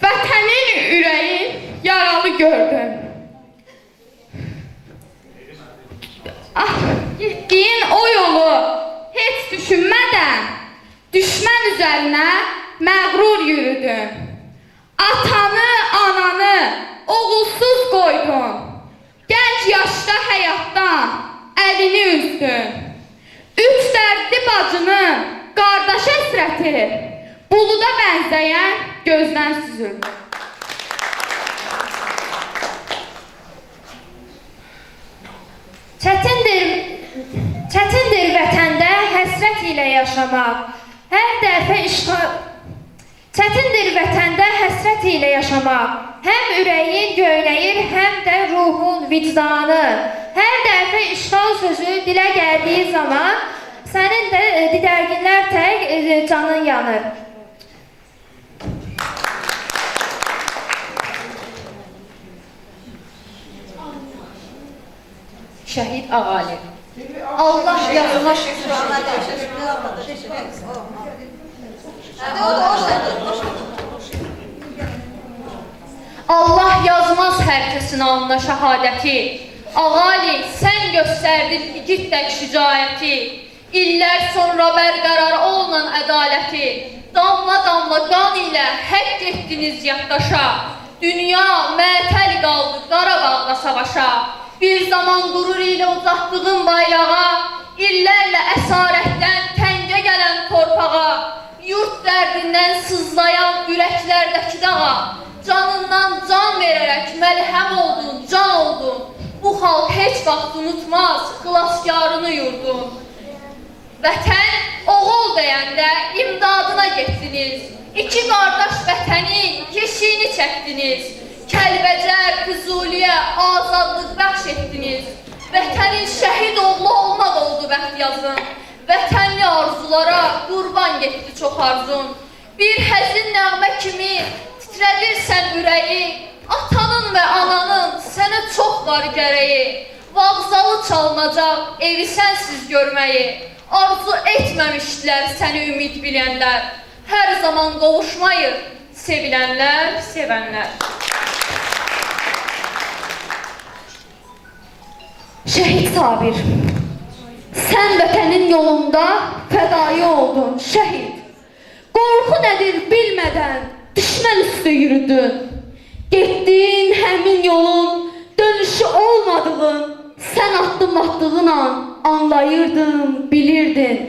vətənin ürəyi yaralı gördüm. Getdiyin o yolu heç düşünmədən düşmən üzərinə məğrur yürüdün. Atanı, ananı oğulsuz qoydun. Gənc yaşda həyatdan əlini üzdün. Üç dərdli bacının qardaş əsrəti buluda bənzəyən gözdən süzüldü. Çətindir vətəndə həsrət ilə yaşamaq. Hər dəfə Çətindir vətəndə həsrət ilə yaşamaq. Həm ürəyin göynəyir, həm də ruhun, vicdanı. Hər dəfə işğal sözü dilə gəldiyi zaman sənin də didərginlər tək canın yanır. Şəhid Ağali. Allah yazılmış Allah yazmaz hər kəsin alnına şəhadəti. Ağali, sən göstərdin igid tək şücaəti. İllər sonra bərqərar olunan ədaləti. Damla damla qan ilə həkk etdiniz yaddaşa. Dünya mətəl qaldı Qarabağda savaşa. Bir zaman qürur ilə uzatdığın bayrağa, illərlə əsarətdən təngə gələn torpağa, yurt dərdindən sızlayan ürəklərdəki dağa, canından can verərək məlhəm oldun, can oldun. Bu xalq heç vaxt unutmaz xilaskarını yurdun. Vətən oğul deyəndə imdadına getdiniz. İki qardaş vətənin keşiyini çəkdiniz. Kəlbəcər, Füzuliyə azadlıq bəxş etdiniz. Vətənin şəhid oğlu olmaq oldu bəxt yazın. Vətənli arzulara qurban getdi çox arzun. Bir həzin nəğmə kimi titrədirsən ürəyi. Atanın və ananın sənə çox var gərəyi. Vağzalı çalınacaq evi sənsiz görməyi. Arzu etməmişdilər səni ümid bilənlər. Hər zaman qovuşmayır sevilənlər, sevənlər. Şəhid Sabir, sən vətənin yolunda fədai oldun, şəhid. Qorxu nədir bilmədən düşmən üstə yürüdün. Getdiyin həmin yolun dönüşü olmadığın, sən addım attığın an anlayırdın, bilirdin.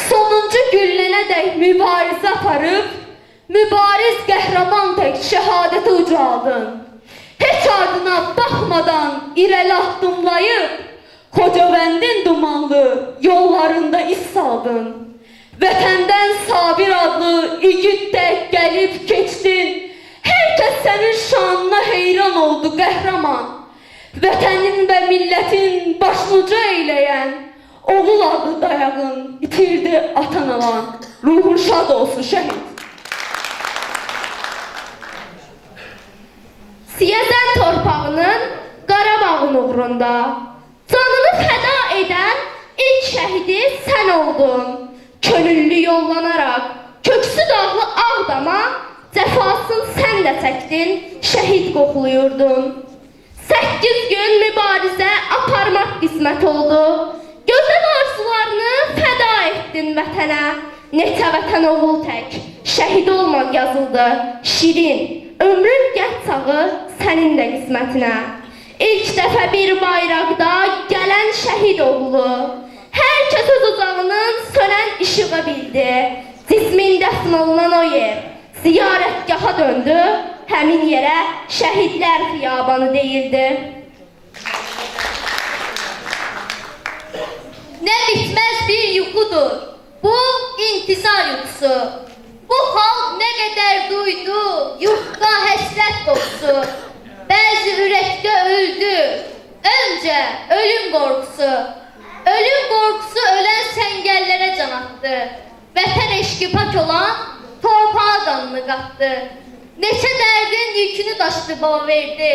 Sonuncu güllənədək mübarizə aparıb, mübariz qəhrəman tək şəhadətə ucaldın. Heç ardına baxmadan irəli addımlayıb, Xocavəndin dumanlı yollarında iz saldın. Vətəndən Sabir adlı igid tək gəlib keçdin. Hər kəs sənin şanına heyran oldu qəhrəman. Vətənin və millətin başlıca eyləyən, oğul adlı dayağın itirdi atan alan. Ruhun şad olsun şəhid. Siyəzən torpağının Qarabağın uğrunda canını fəda edən ilk şəhidi sən oldun. Könüllü yollanaraq köksü dağlı Ağdama cəfasını sən də çəkdin, şəhid qoxuluyurdun. 8 gün mübarizə aparmaq qismət oldu. Gözəl arzularını fəda etdin vətənə. Neçə vətən oğul tək şəhid olmaq yazıldı. Şirin, ömrün gəç çağı sənin də qismətinə. İlk dəfə bir bayraqda gələn şəhid oğlu. Hər kəs öz ocağının sönən işığı bildi. Cismin dəfn olunan o yer ziyarətgaha döndü. Həmin yerə şəhidlər xiyabanı deyildi. Nə bitməz bir yuxudur, bu intizar yuxusu. Bu xalq nə qədər duydu, yurtda həsrət qoxusu. Bəzi ürəkdə öldü, öncə ölüm qorxusu. Ölüm qorxusu ölən eşqi pak olan torpağa qanını qatdı. Neçə dərdin yükünü daşıdı baba verdi.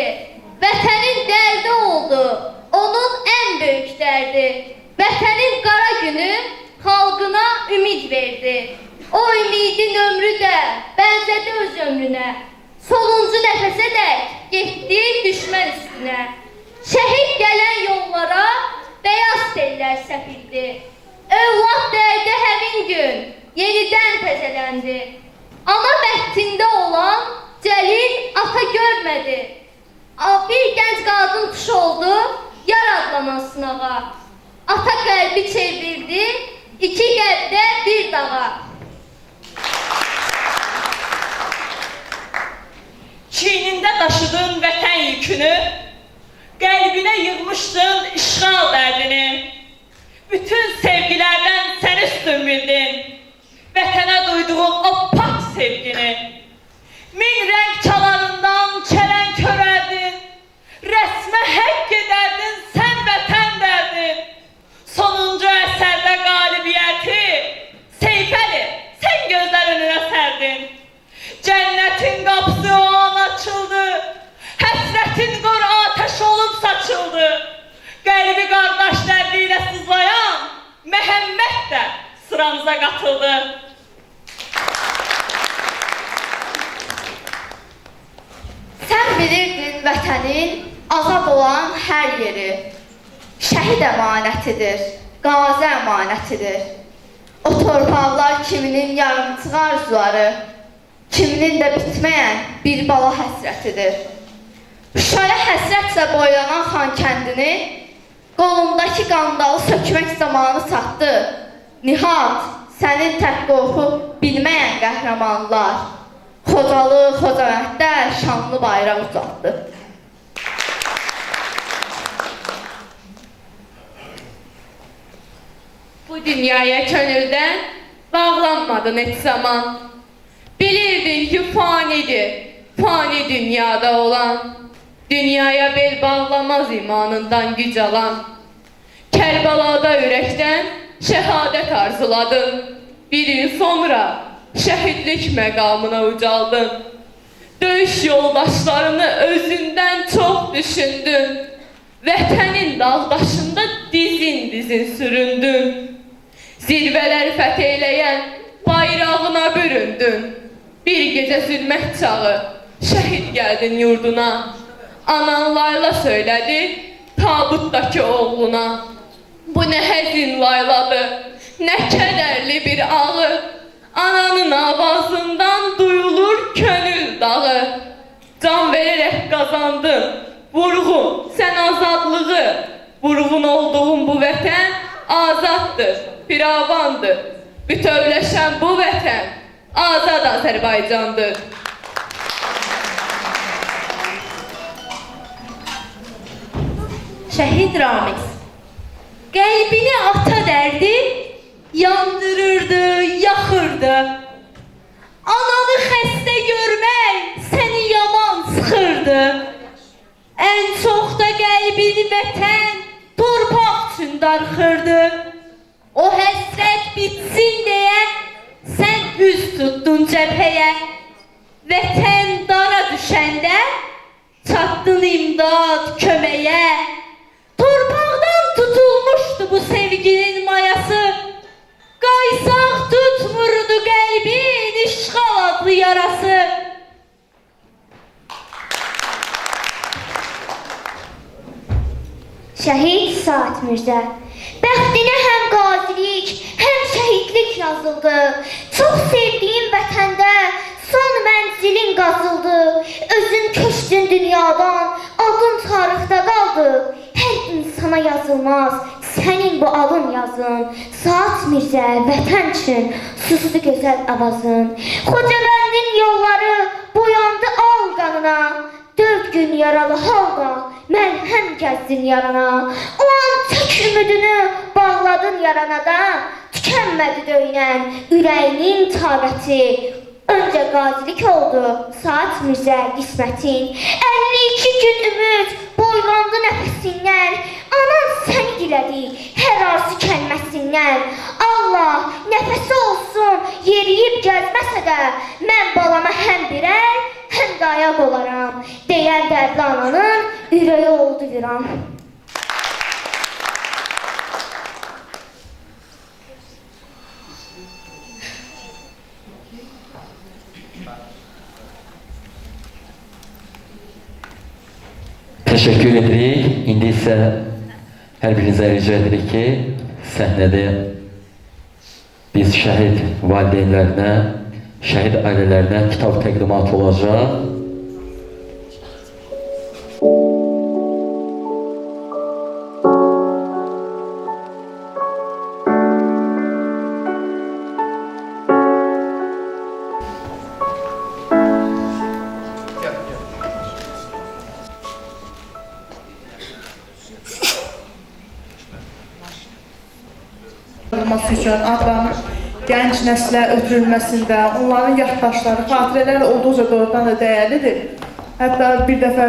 Vətənin dərdi oldu, onun ən böyük dərdi. Vətənin qara günü xalqına ümid verdi. O ümidin ömrü də bənzədi öz ömrünə. Sonuncu nəfəsə dək getdi düşmən üstünə. Şəhid gələn yollara beyaz tellər səpildi. Övlad dərdi həmin gün yenidən təzələndi. Ana bəhtində olan Cəlil ata görmədi. Bir gənc qadın tuş oldu yar adlanan sınağa. Ata qəlbi çevirdi, iki qəlbdə bir dağa. Çiynində daşıdın vətən yükünü, qəlbinə yığmışdın işğal dərdini. Bütün sevgilərdən sən üstün bildin, vətənə duyduğun o pak sevgini. Min rəng çalarından çələn körərdin, rəsmə həqq edərdin sən vətən dərdin. Sonuncu əsərdə qalibiyyəti, Seyfəli, sən gözlər önünə sərdin. Cənnətin qapısı o an açıldı, həsrətin qor atəş olub saçıldı. Qəlbi qardaş dərdi ilə sızlayan Məhəmməd də sıramıza qatıldı. Sən bilirdin vətənin azad olan hər yeri. Şəhid əmanətidir, qazi əmanətidir. O torpaqlar kiminin yarımçıq arzuları, kiminin də bitməyən bir bala həsrətidir. Şuşaya həsrətlə boylanan xan kəndini qolundakı qandalı sökmək zamanı çatdı. Nihat, sənin tək qorxu bilməyən qəhrəmanlar Xocalı, Xocamənddə şanlı bayraq uzatdı. Bu dünyaya könüldən bağlanmadın heç zaman. Bilirdin ki fanidir, fani dünyada olan. Dünyaya bel bağlamaz imanından güc alan. Kərbalada ürəkdən şəhadət arzuladın. Bir il sonra şəhidlik məqamına ucaldın. Döyüş yoldaşlarını özündən çox düşündün. Vətənin dağdaşında dizin süründün. Zirvələri fəth eyləyən bayrağına büründün. Bir gecə zülmət çağı şəhid gəldin yurduna. Anan layla söylədi tabutdakı oğluna. Bu nə həzin layladır, nə kədərli bir ağı. Ananın avazından duyulur könül dağı. Can verərək qazandın vurğun sən azadlığı. Vurğun olduğun bu vətən azaddır, firavandır. Bütövləşən bu vətən azad Azərbaycandır. Şəhid Ramiz qəlbini ata dərdi yandırırdı, yaxırdı. Ananı xəstə görmək səni yaman sıxırdı. Ən çox da qəlbini vətən torpaq üçün darxırdı. O həsrət bitsin deyə sən üz tutdun cəbhəyə. Vətən dara düşəndə çatdın imdad köməyə. Torpaqdan tutulmuşdu bu sevginin mayası. Qaysaq tutmurdu qəlbin işğal adlı yarası. Şəhid Saat Mirzə. Bəxtinə həm qazilik, həm şəhidlik yazıldı. Çox sevdiyim vətəndə son mənzilin qazıldı. Özün köçdün dünyadan, adın tarixdə qaldı. Hər insana yazılmaz sənin bu alın yazın. Saat Mirzə, vətən üçün susdu gözəl avazın. Xocabəndin yolları boyandı al qanına. 4 gün yaralı halda məlhəm gəzdin yarana. O an tək ümidini bağladın yarana da. Tükənmədi döynən ürəyinin taqəti. Öncə qazilik oldu Saat Mirzə qismətin. 52 gün ümid boylandı nəfəsindən. Anan səni dilədi hər arzu kəlməsindən. Allah nəfəsi olsun yeriyib gəzməsə də, mən balama həm birər, həm də ayaq olaram, deyən dərdli ananın ürəyi oldu viran. Teşekkür edirik. İndi isə hər birinizə rica edirik ki, səhnədə biz şəhid valideynlərinə, şəhid ailələrinə kitab təqdimatı olacaq. Üçün adların gənc nəslə ötürülməsində, onların yaddaşları, xatirələri olduqca doğrudan da dəyərlidir. Hətta bir dəfə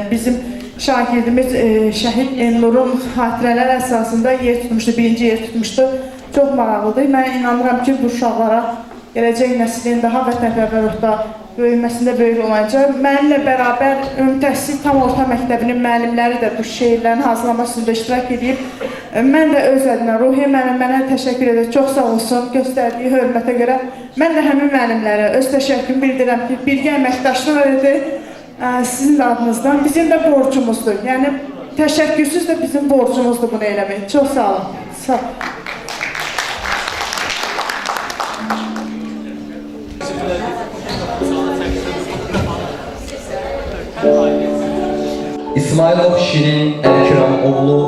bizim şagirdimiz şəhid Elnurun xatirələr əsasında yer tutmuşdu, birinci yer tutmuşdu. Çox maraqlıdır. Mən inanıram ki, bu uşaqlara gələcək nəslin daha vətənpərvər ruhda böyüməsində böyük olacaq. Mənimlə bərabər ümumi təhsil tam orta məktəbinin müəllimləri də bu şeirlərin hazırlamasında iştirak edib. Mən də öz adına Ruhiyyə mənə təşəkkür edir. Çox sağ olsun göstərdiyi hörmətə görə. Mən də həmin müəllimlərə öz təşəkkürümü bildirirəm ki, birgə əməkdaşlıq edir sizin də adınızdan. Bizim də borcumuzdur. Yəni təşəkkürsüz də bizim borcumuzdur bunu eləmək. Çox sağ olun. Sağ olun. İsmailov Şirin Əlkiramoğlu,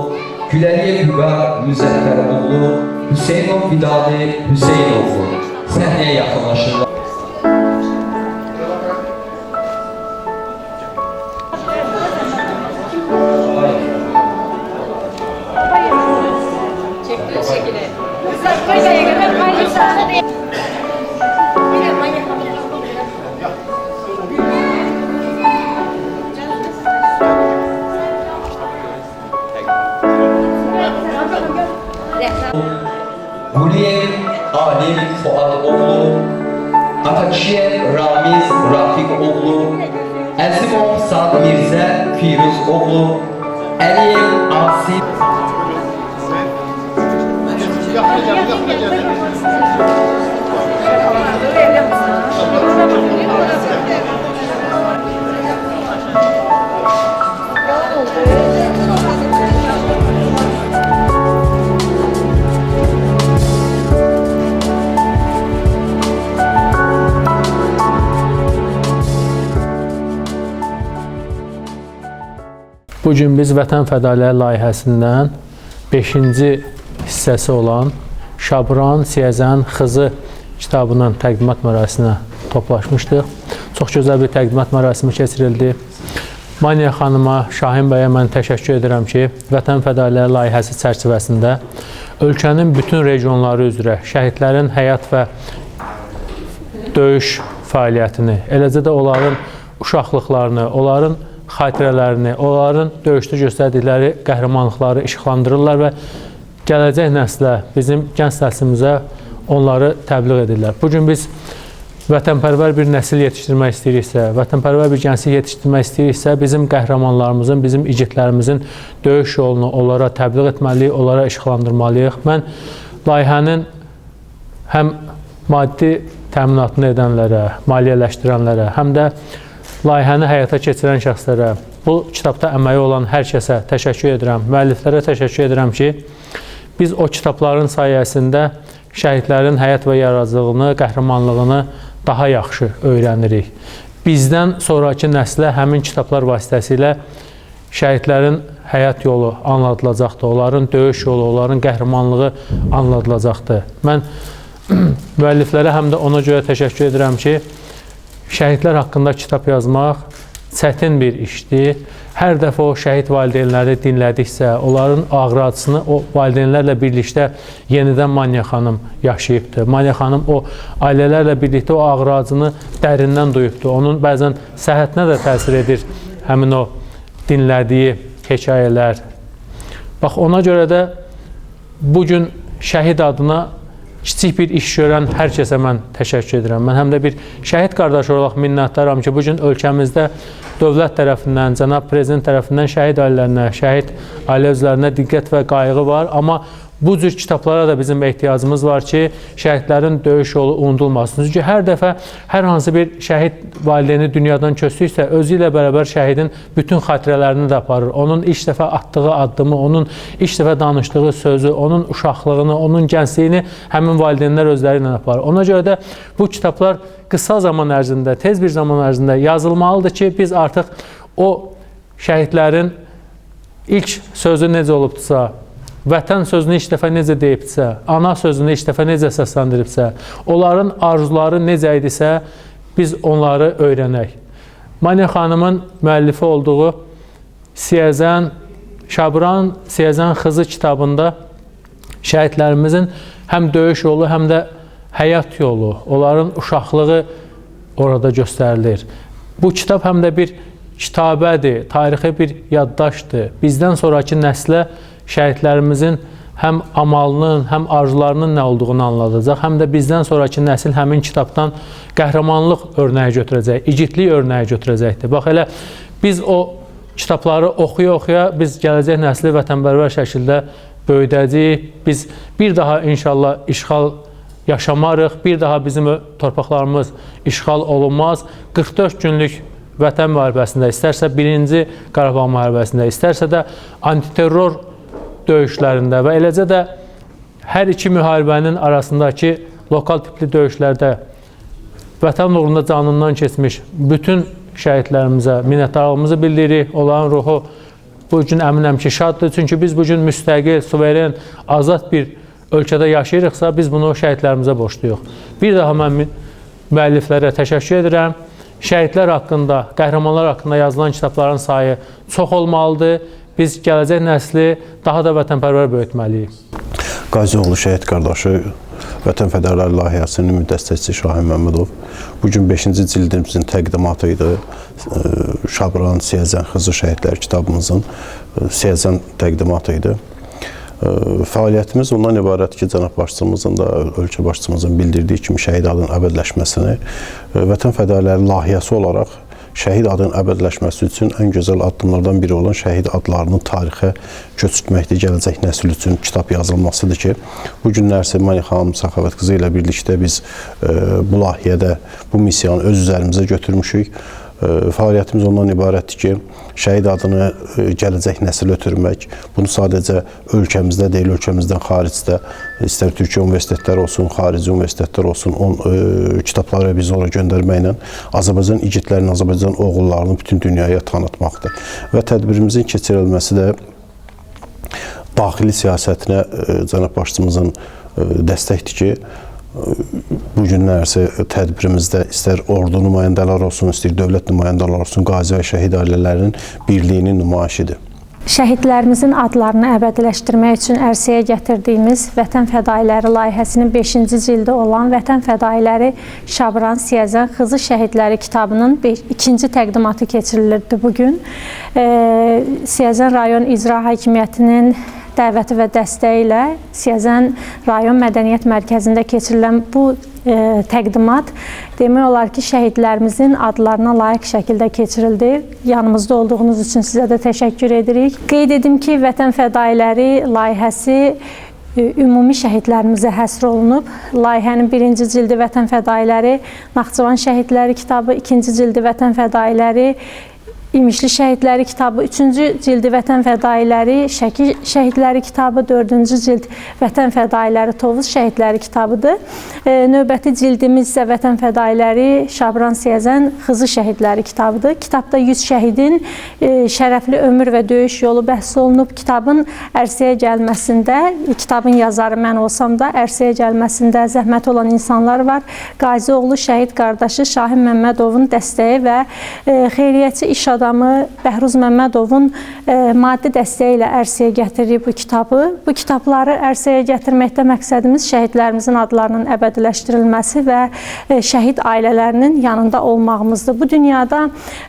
Güləliyev Hüqa Müzəffəroğlu, Hüseynov Vidadi Hüseynoğlu səhnəyə yaxınlaşırlar. Quliyev Alim Fuadoğlu, Atakişiyev Ramiz Rafiqoğlu, Əzimov Sad Mirzə Firuzoğlu, Əliyev Asif Bugün biz Vətən Fədaililəri layihəsindən 5-ci hissəsi olan Şabran Siyəzən Xızı kitabının təqdimat mərasiminə toplaşmışdıq. Çox gözəl bir təqdimat mərasimi keçirildi. Maniyə xanıma, Şahin bəyə mən təşəkkür edirəm ki, Vətən Fədaililəri layihəsi çərçivəsində ölkənin bütün regionları üzrə şəhidlərin həyat və döyüş fəaliyyətini, eləcə də onların uşaqlıqlarını, onların xatirələrini, onların döyüşdə göstərdikləri qəhrəmanlıqları işıqlandırırlar və gələcək nəslə, bizim gənc nəslimizə onları təbliğ edirlər. Bugün biz vətənpərvər bir nəsil yetişdirmək istəyiriksə, vətənpərvər bir gənclik yetişdirmək istəyiriksə, bizim qəhrəmanlarımızın, bizim igidlərimizin döyüş yolunu onlara təbliğ etməliyik, onlara işıqlandırmalıyıq. Mən layihənin həm maddi təminatını edənlərə, maliyyələşdirənlərə, həm də layihəni həyata keçirən şəxslərə, bu kitabda əməyi olan hər kəsə təşəkkür edirəm. Müəlliflərə təşəkkür edirəm ki, biz o kitabların sayəsində şəhidlərin həyat və yaradıcılığını, qəhrəmanlığını daha yaxşı öyrənirik. Bizdən sonraki nəslə həmin kitablar vasitəsilə şəhidlərin həyat yolu anladılacaqdır, onların döyüş yolu, onların qəhrəmanlığı anladılacaqdır. Mən müəlliflərə həm də ona görə təşəkkür edirəm ki, şəhidlər haqqında kitab yazmaq çətin bir işdir. Hər dəfə o şəhid valideynləri dinlədiksə, onların ağrı acısını o valideynlərlə birlikdə yenidən Maniyə xanım yaşayıbdır. Maniyə xanım o ailələrlə birlikdə o ağrı acısını dərindən duyubdur. Onun bəzən səhhətinə də təsir edir həmin o dinlədiyi hekayələr. Bax, ona görə də bugün şəhid adına kiçik bir iş görən hər kəsə mən təşəkkür edirəm. Mən həm də bir şəhid qardaş olaraq minnətdaram ki, bugün ölkəmizdə dövlət tərəfindən, cənab prezident tərəfindən şəhid ailələrinə, şəhid ailə üzvlərinə diqqət və qayğı var. Amma bu cür kitablara da bizim ehtiyacımız var ki, şəhidlərin döyüş yolu unudulmasın. Çünki hər dəfə hər hansı bir şəhid valideyni dünyadan köçdüksə, özü ilə bərabər şəhidin bütün xatirələrini də aparır. Onun ilk dəfə atdığı addımı, onun ilk dəfə danışdığı sözü, onun uşaqlığını, onun gəncliyini həmin valideynlər özləri ilə aparır. Ona görə də bu kitablar qısa zaman ərzində, tez bir zaman ərzində yazılmalıdır ki, biz artıq o şəhidlərin ilk sözü necə olubdursa, vətən sözünü ilk dəfə necə deyibdirsə, ana sözünü ilk dəfə necə səsləndiribsə, onların arzuları necə idisə, biz onları öyrənək. Manya xanımın müəllifi olduğu Şabran Siyəzən Xızı kitabında şəhidlərimizin həm döyüş yolu, həm də həyat yolu, onların uşaqlığı orada göstərilir. Bu kitab həm də bir kitabədir, tarixi bir yaddaşdır. Bizdən sonraki nəslə şəhidlərimizin həm amalının, həm arzularının nə olduğunu anladacaq, həm də bizdən sonraki nəsil həmin kitabdan qəhrəmanlıq örnəyi götürəcək, igidlik örnəyi götürəcəkdir. Bax, elə biz o kitabları oxuya-oxuya biz gələcək nəsli vətənpərvər şəkildə böyüdəcəyik. Biz bir daha inşallah işğal yaşamarıq, bir daha bizim torpaqlarımız işğal olunmaz. 44 günlük vətən müharibəsində, istərsə 1-ci Qarabağ müharibəsində, istərsə də antiterror döyüşlərində və eləcə də hər iki müharibənin arasındakı lokal tipli döyüşlərdə vətən uğrunda canından keçmiş bütün şəhidlərimizə minnətdarlığımızı bildiririk. Onların ruhu bu gün əminəm ki, şaddır. Çünki biz bugün müstəqil, suveren, azad bir ölkədə yaşayırıqsa, biz bunu şəhidlərimizə borcluyuq. Bir daha mən müəlliflərə təşəkkür edirəm. Şəhidlər haqqında, qəhrəmanlar haqqında yazılan kitabların sayı çox olmalıdır. Biz gələcək nəsli daha da vətənpərvər böyütməliyik. Qazioğlu şəhid qardaşı Vətən Fədailləri layihəsinin müdəstəkçisi Şahin Məmmədov bugün 5-ci cildimizin təqdimatı idi. Şabran Siyəzən Xızı şəhidləri kitabımızın Siyəzən təqdimatı idi. Fəaliyyətimiz ondan ibarət ki, cənab başçımızın da, ölkə başçımızın bildirdiyi kimi şəhid adının əbədiləşməsini Vətən Fədailləri layihəsi olaraq şəhid adının əbədiləşməsi üçün ən gözəl addımlardan biri olan şəhid adlarının tarixə köçürtməkdir, gələcək nəsil üçün kitab yazılmasıdır ki, bu günlərsə Manya xanım Səxavət qızı ilə birlikdə biz bu layihədə bu missiyanı öz üzərimizə götürmüşük. Fəaliyyətimiz ondan ibarətdir ki, şəhid adını gələcək nəsil ötürmək, bunu sadəcə ölkəmizdə deyil, ölkəmizdən xaricdə, istər Türkiyə universitetləri olsun, xarici universitetlər olsun, kitabları biz ora göndərməklə Azərbaycan igidlərinin, Azərbaycan oğullarını bütün dünyaya tanıtmaqdır. Və tədbirimizin keçirilməsi də daxili siyasətinə cənab başçımızın dəstəkdir ki, bu günlərsə tədbirimizdə istər ordu nümayəndələr olsun, istər dövlət nümayəndələr olsun, qazi və şəhid ailələrinin birliyinin nümayişidir. Şəhidlərimizin adlarını əbədiləşdirmək üçün ərsəyə gətirdiyimiz Vətən Fədailəri layihəsinin 5-ci cildi olan Vətən Fədailəri Şabran Siyəzən Xızı şəhidləri kitabının 2-ci təqdimatı keçirilirdi bugün. Siyəzən rayon icra hakimiyyətinin dəvəti və dəstəyi ilə Siyəzən rayon mədəniyyət mərkəzində keçirilən bu təqdimat demək olar ki, şəhidlərimizin adlarına layiq şəkildə keçirildi. Yanımızda olduğunuz üçün sizə də təşəkkür edirik. Qeyd edim ki, Vətən Fədailəri layihəsi ümumi şəhidlərimizə həsr olunub. Layihənin 1-ci cildi Vətən Fədailəri Naxçıvan şəhidləri kitabı, 2-ci cildi Vətən Fədailəri İmişli şəhidləri kitabı, 3-cü cildi Vətən Fədailəri Şəki şəhidləri kitabı, 4-cü cild Vətən Fədailəri Tovuz şəhidləri kitabıdır. Növbəti cildimiz isə Vətən Fədailəri Şabran Siyəzən Xızı şəhidləri kitabıdır. Kitabda 100 şəhidin şərəfli ömür və döyüş yolu bəhs olunub. Kitabın ərsəyə gəlməsində, kitabın yazarı mən olsam da, ərsəyə gəlməsində zəhmət olan insanlar var. Qazioğlu şəhid qardaşı Şahin Məmmədovun dəstəyi və xeyriyyəçi iş adamı Bəhruz Məmmədovun maddi dəstəyi ilə ərsəyə gətiririk bu kitabı. Bu kitabları ərsəyə gətirməkdə məqsədimiz şəhidlərimizin adlarının əbədiləşdirilməsi və şəhid ailələrinin yanında olmağımızdır. Bu dünyada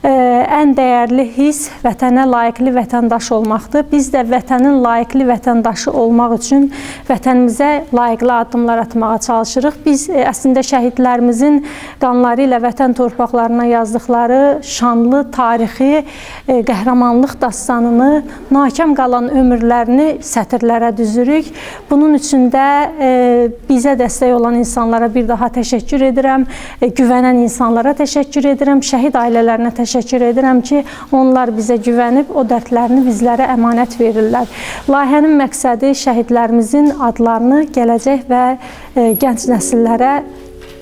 ən dəyərli his vətənə layiqli vətəndaş olmaqdır. Biz də vətənin layiqli vətəndaşı olmaq üçün vətənimizə layiqli addımlar atmağa çalışırıq. Biz əslində şəhidlərimizin qanları ilə vətən torpaqlarına yazdıqları şanlı tarixi, qəhrəmanlıq dastanını, nakam qalan ömürlərini sətirlərə düzürük. Bunun üçün də bizə dəstək olan insanlara bir daha təşəkkür edirəm, güvənən insanlara təşəkkür edirəm, şəhid ailələrinə təşəkkür edirəm ki, onlar bizə güvənib o dərdlərini bizlərə əmanət verirlər. Layihənin məqsədi şəhidlərimizin adlarını gələcək və gənc nəsillərə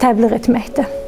təbliğ etməkdir.